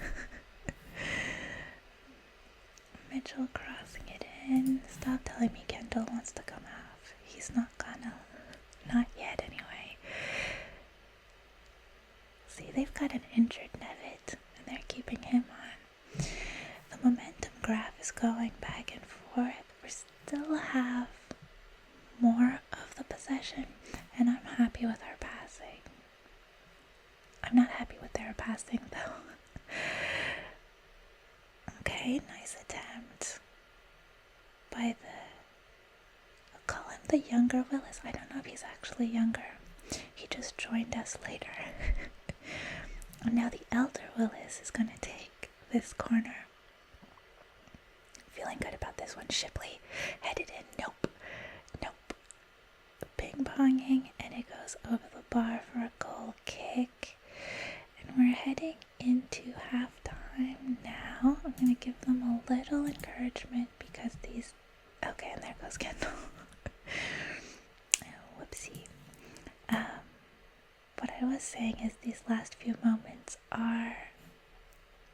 Mitchell crossing it in. Stop telling me Kendall wants to come off. He's not gonna. Not yet, anyway. See, they've got an injured Nevitt, and they're keeping him on. The momentum graph is going back and forth. We still have more of the possession, and I'm happy with our passing. I'm not happy with their passing, though. Okay, nice attempt by I'll call him the younger Willis. I don't know if he's actually younger. He just joined us later. And now the elder Willis is going to take this corner. Feeling good about this one. Shipley headed in. Nope. Ping-ponging, and it goes over the bar for a goal kick. And we're heading into halftime now. I'm going to give them a little encouragement because these... Okay, and there goes Kendall. Whoopsie. What I was saying is these last few moments are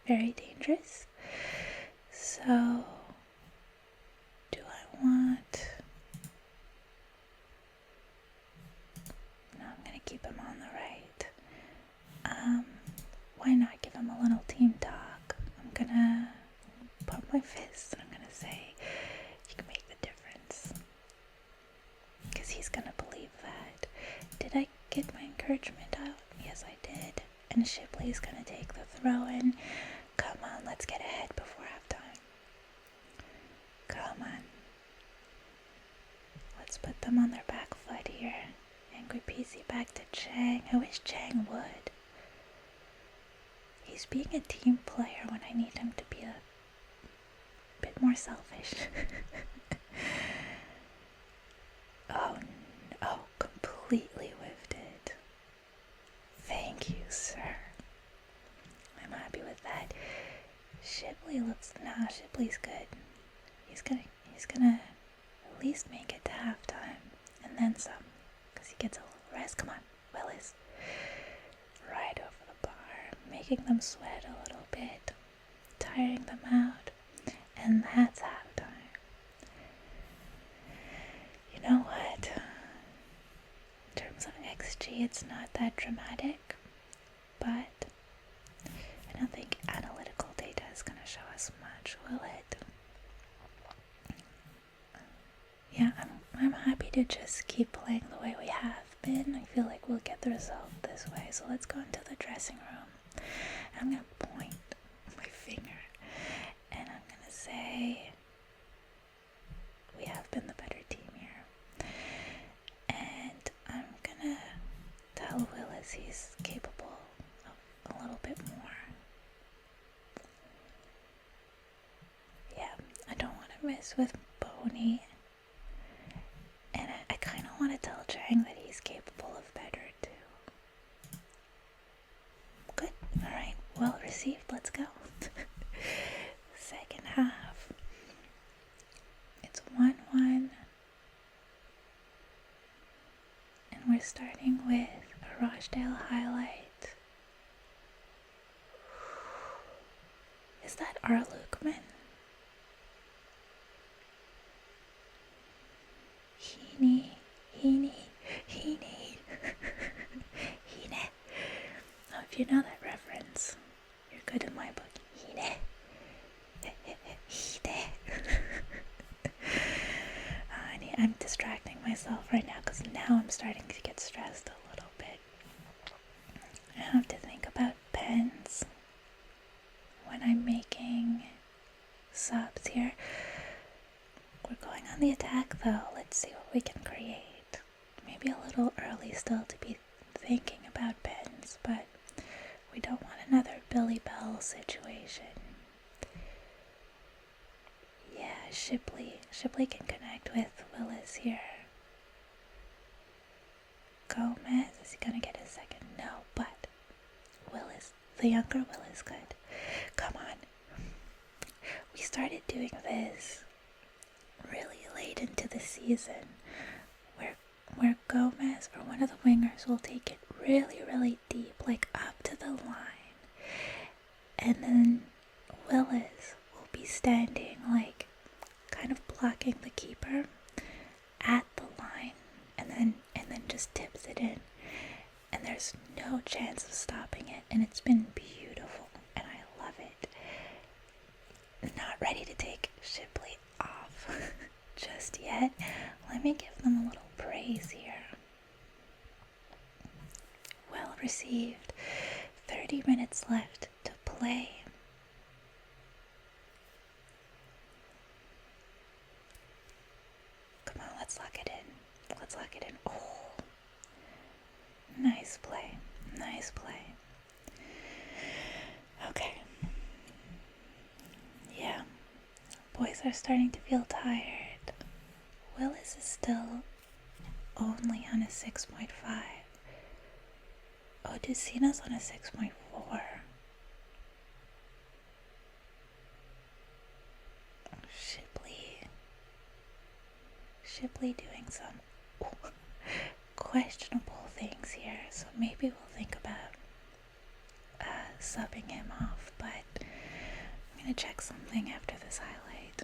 very dangerous. So, do I want... No, I'm going to keep him on the right. Why not give him a little team talk? I'm going to pump my fist and I'm going to say, you can make the difference. Because he's going to believe that. Did I get my encouragement out? Yes, I did. And Shipley's going to take the throw in. Come on, let's get ahead before halftime. Come on. Let's put them on their back foot here. Angry Peasy back to Chang. I wish Chang would. He's being a team player when I need him to be a bit more selfish. Oh, completely whiffed it. Thank you, sir. I'm happy with that. Shipley's good. He's gonna at least make it to halftime. then some, because he gets a little rest. Come on, Willis. Right over the bar, making them sweat a little bit, tiring them out, and that's halftime. You know what? In terms of XG, it's not that dramatic, but I don't think analytical data is going to show us much, will it? Yeah, I'm happy to just keep playing the way we have been. I feel like we'll get the result this way. So let's go into the dressing room. I'm going to point my finger and I'm going to say we have been the better team here. And I'm going to tell Willis he's capable of a little bit more. Yeah, I don't want to mess with Boney. And I kind of want to tell Chang that he's capable of better too. Good. Alright. Well received. Let's go. Second half. It's 1-1. And we're starting with a Rochdale highlight. Is that our Lukeman? Heaney. Hine. Oh, if you know that reference, you're good in my book. Hine. I'm distracting myself right now because now I'm starting to get stressed a little bit. I have to think about pens when I'm making subs here. We're going on the attack though. Let's see what we can create. Maybe a little early still to be thinking about pens, but we don't want another Billy Bell situation. Yeah, Shipley can connect with Willis here. Gomez, is he gonna get a second? No, but Willis, the younger Willis could. Come on. We started doing this really late into the season where Gomez or one of the wingers will take it really, really deep, like up to the line, and then Willis will be standing like kind of blocking the keeper at the line, and then just tips it in, and there's no chance of stopping it, and it's been beautiful and I love it. Not ready to take Shipley off just yet. Let me give them a little praise here. Well received. 30 minutes left to play. Come on, let's lock it in. Let's lock it in. Oh, nice play. Nice play. Okay. Yeah, boys are starting to feel tired. Willis is still only on a 6.5. Oh, Ducina's on a 6.4. Shipley doing some questionable things here, so maybe we'll think about subbing him off, but I'm gonna check something after this highlight.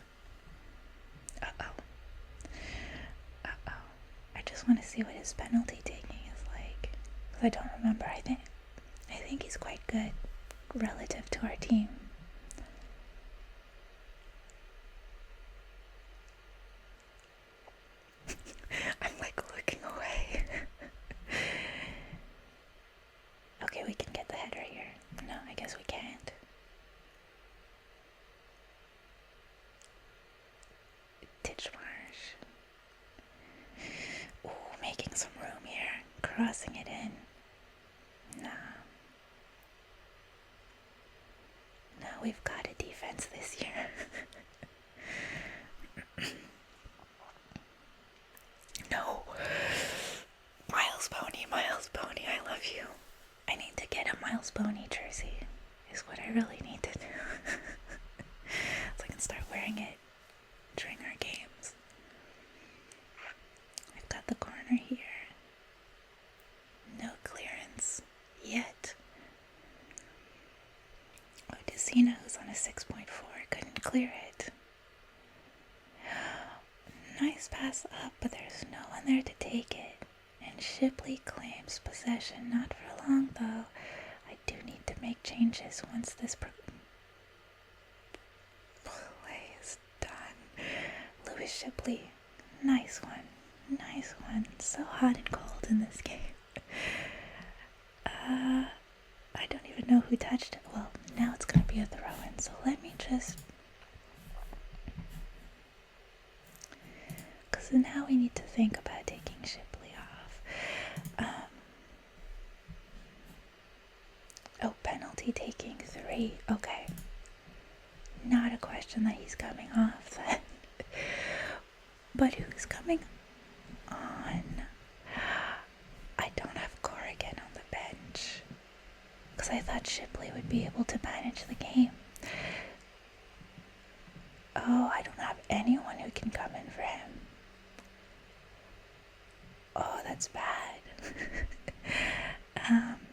I just want to see what his penalty taking is like, because I don't remember. I think he's quite good relative to our team. I'm like looking away. Okay, we can get the header here. No, I guess we can't. Titchmarsh. Ooh, making some room here. Crossing it in. Nah. No, we've got a defense this year. No. Miles Boney, I love you. I need to get a Miles Boney jersey, is what I really need to do. So I can start wearing it during our games. I've got the corner. corner here. No clearance yet. Odesina, who's on a 6.4, couldn't clear it. Nice pass up, but there's no one there to take it. And Shipley claims possession. Not for long, though. I do need to make changes once this play is done. Lewis Shipley. Nice one. Nice one. So hot and cold in this game. I don't even know who touched it. Well, now it's going to be a throw-in, so let me just... Because now we need to think about taking Shipley off. Oh, penalty taking 3. Okay. Not a question that he's coming off then. But who's coming on? I don't have Corrigan on the bench. Because I thought Shipley would be able to manage the game. Oh, I don't have anyone who can come in for him. Oh, that's bad.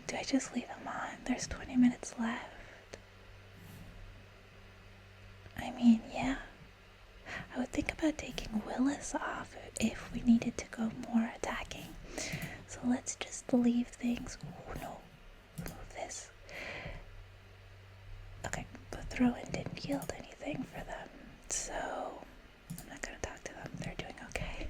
Do I just leave him on? There's 20 minutes left. I mean, yeah. I would think about taking Willis off if we needed to go more attacking. So let's just leave things. Oh no, remove this. Okay, the throw-in didn't yield anything for them, so I'm not gonna talk to them. They're doing okay.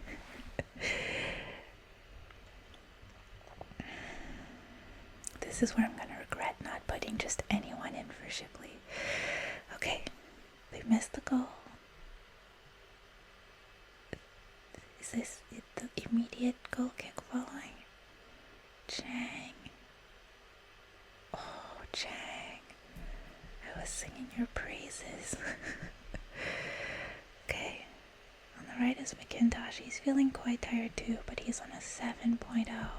This is where I'm gonna regret not putting just anyone in for Shipley. Okay, they missed the goal. Is this the immediate goal kick following? Chang. Oh, Chang. I was singing your praises. Okay. On the right is McIntosh. He's feeling quite tired too, but he's on a 7.0.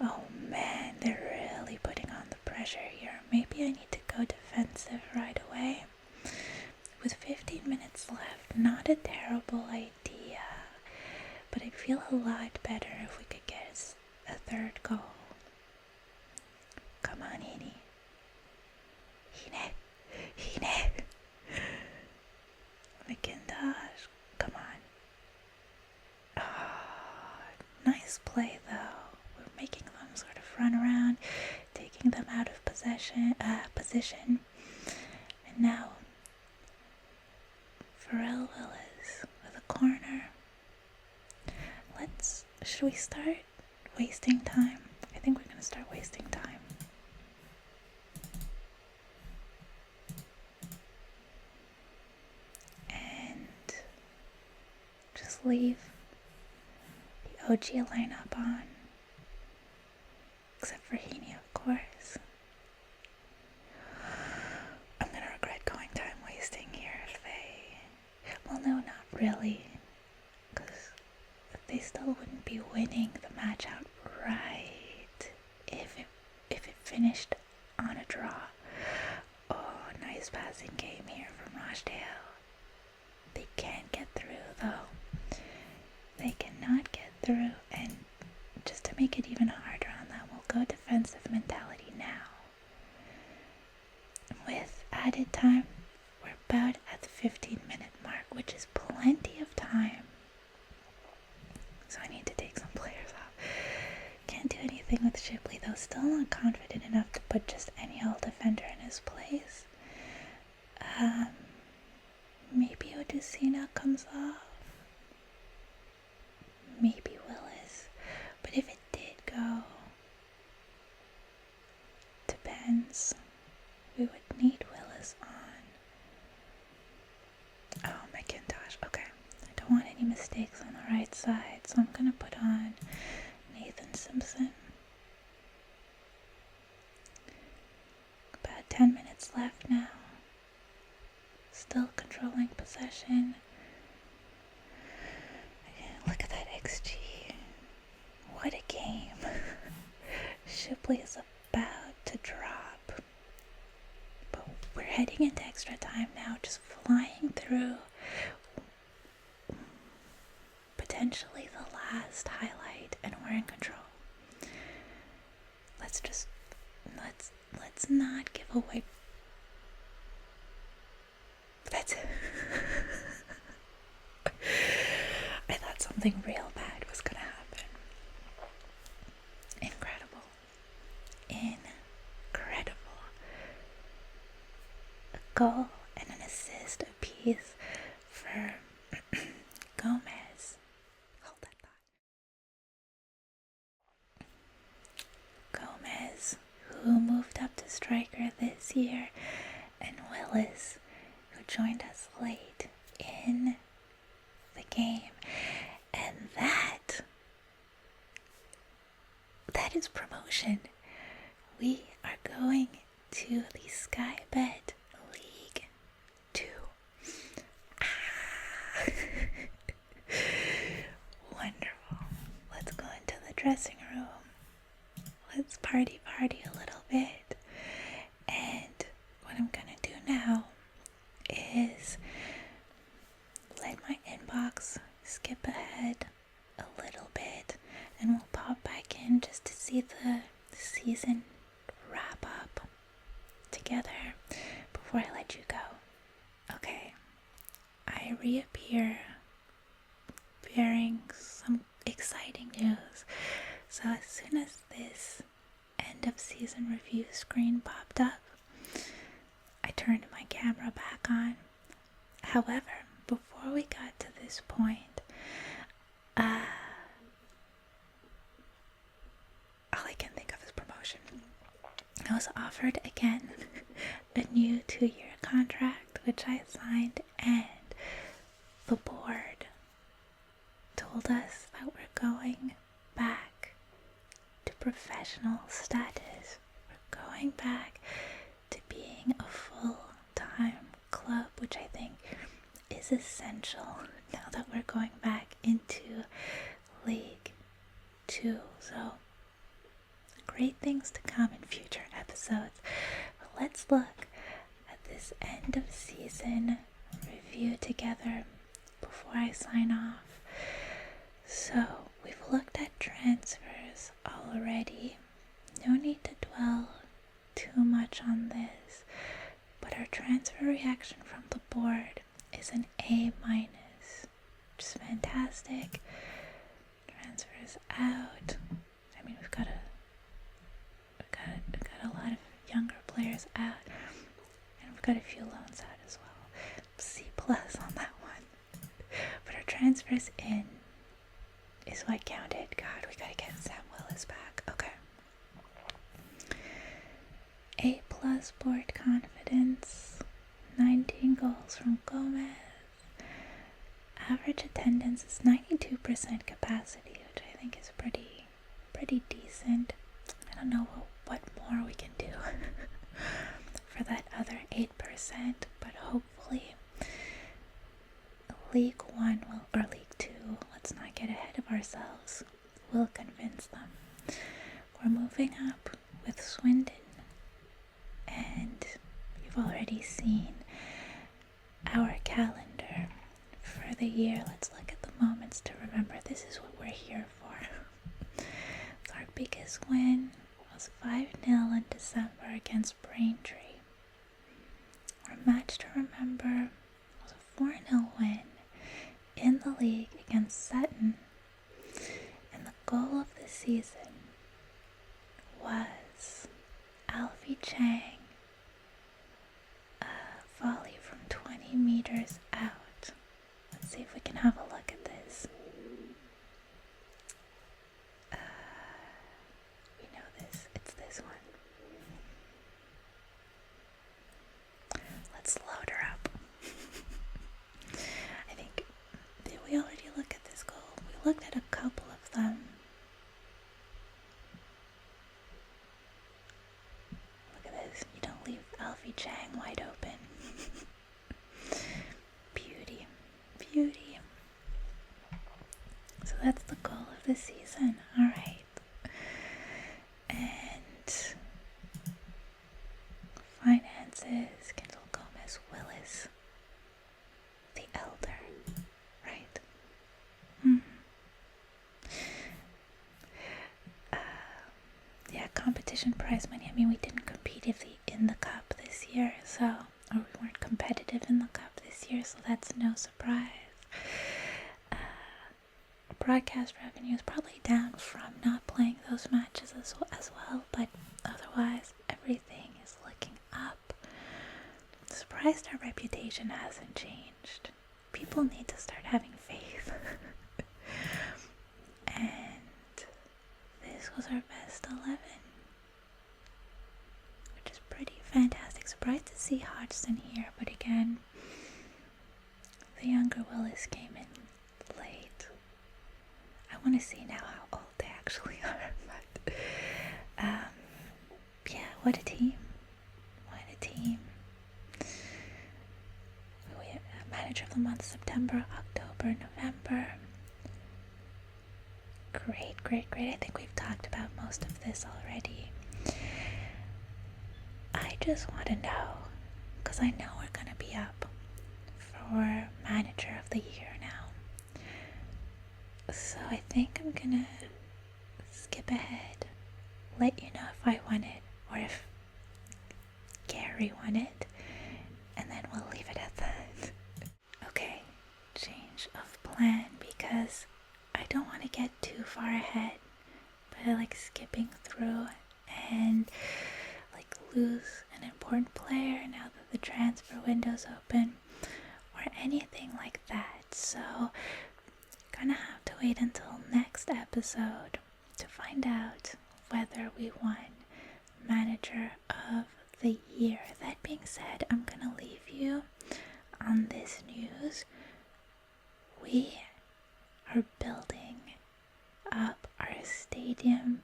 Oh man, they're really putting on the pressure here. Maybe I need to go defensive right away. With 15 minutes left, not a terrible idea. But I'd feel a lot better if we could get a third goal. Come on, Heaney. Heaney. McIntosh, come on. Oh, nice play though. We're making them sort of run around, taking them out of position. And now, Pharrell Willis with a corner. Should we start wasting time? I think we're going to start wasting time. And just leave the OG lineup on. Except for Heaney, of course. I'm going to regret going time wasting here if they... Well, no, not really. They still wouldn't be winning the match outright if it finished on a draw. Oh, nice passing game here from Rochdale. They can't get through though. They cannot get through, and just to make it even harder on them, we'll go defensive mentality now. With added time, we're about at the 15-minute mark, which is plenty of time. So I need to take some players off. Can't do anything with Shipley though. Still not confident enough to put just any old defender in his place. Maybe Odesina comes off. Maybe Willis. But if it did go to Benz, we would need Willis on. Oh, McIntosh. Okay. I don't want any mistakes on the right side, so I'm gonna put on Nathan Simpson. About 10 minutes left now. Still controlling possession. Look at that XG. What a game. Shipley is about to drop. But we're heading into extra time now, just flying through potentially the last highlight and we're in control. Let's not give away. That's it. I thought something real bad was gonna happen. Incredible. A goal and an assist apiece for Gomez. Hold that thought. Gomez, who moved up to striker this year, and Willis, who joined us late in the game. And that is promotion. We are going to the Sky Bet League 2. Wonderful. Let's go into the dressing room. Let's party a little bit. And what I'm gonna do now is let my inbox skip ahead a little bit, and we'll pop back in just to see the season wrap up together before I let you go. Okay, I reappear bearing some exciting news. So as soon as this end of season review screen popped up, I turned my camera back on. However, before we got to this point, all I can think of is promotion. I was offered again a new 2-year contract, which I signed, and the board told us that we're going back to professional status. We're going back to being a full-time club, which I think is essential now that we're going back into League 2. So great things to come in future episodes. But let's look at this end of season review together before I sign off. So we've looked at transfers already. No need to dwell too much on this, but our transfer reaction from the board is an A-, which is fantastic. Transfers out. I mean, we've got a lot of younger players out, and we've got a few loans out as well. C+ on that one. But our transfers in is what counted. God, we gotta get Sam Willis back. Okay. A+ board confidence. 19 goals from Gomez. Average attendance is 92% capacity, which I think is pretty decent. I don't know what more we can do for that other 8%, but hopefully League 1 or League 2, let's not get ahead of ourselves, will convince them. We're moving up with Swindon, and you've already seen our calendar for the year. Let's look at the moments to remember. This is what we're here for. So our biggest win was 5-0 in December against Braintree. Our match to remember was a 4-0 win in the league against Sutton. And the goal of the season was Alfie Chang, a volley from 20 meters out. Let's see if we can have a look at this. We know this. It's this one. Let's load her up. I think, did we already look at this goal? We looked at a couple of them. Look at this. You don't leave Alfie Chang wide open. Beauty. So that's the goal of the season. Alright. And finances, Kendall Gomez Willis, the elder. Right. competition prize money. I mean, we didn't compete in the cup this year, or we weren't competitive in the cup this year, so that's no surprise. Broadcast revenue is probably down from not playing those matches as well, but otherwise everything is looking up. Surprised our reputation hasn't changed. People need to start having faith. And this was our best 11, which is pretty fantastic. Surprised to see Hodgson here, but again, the younger Willis came in late. I want to see now how old they actually are, but yeah, what a team. What a team. We have manager of the month, September, October, November. Great, great, great. I think we've talked about most of this already. I just want to know, because I know we're going to be up for manager of the year now. So I think I'm going to skip ahead, let you know if I won it or if Gary won it, and then we'll leave it at that. Okay, change of plan, because I don't want to get too far ahead, but I like skipping through and like lose an important player now that the transfer window's open or anything like that. So gonna have to wait until next episode to find out whether we won manager of the year. That being said, I'm gonna leave you on this news. We are building up our stadium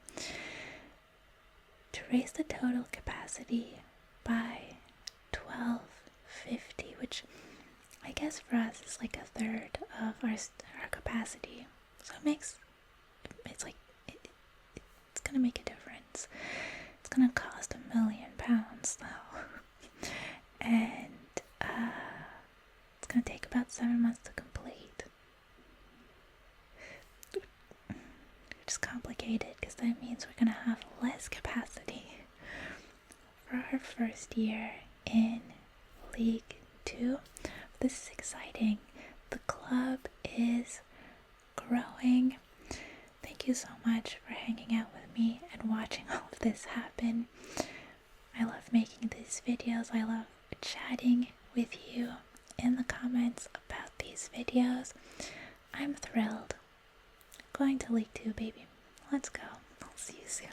to raise the total capacity by 1250, which I guess for us is like a third of our capacity. So it's gonna make a difference. It's gonna cost £1 million though, and it's gonna take about 7 months to complete. Which is complicated because that means we're gonna have less capacity for our first year in League 2. This is exciting. The club is growing. Thank you so much for hanging out with me and watching all of this happen. I love making these videos. I love chatting with you in the comments about these videos. I'm thrilled. Going to League 2, baby. Let's go. I'll see you soon.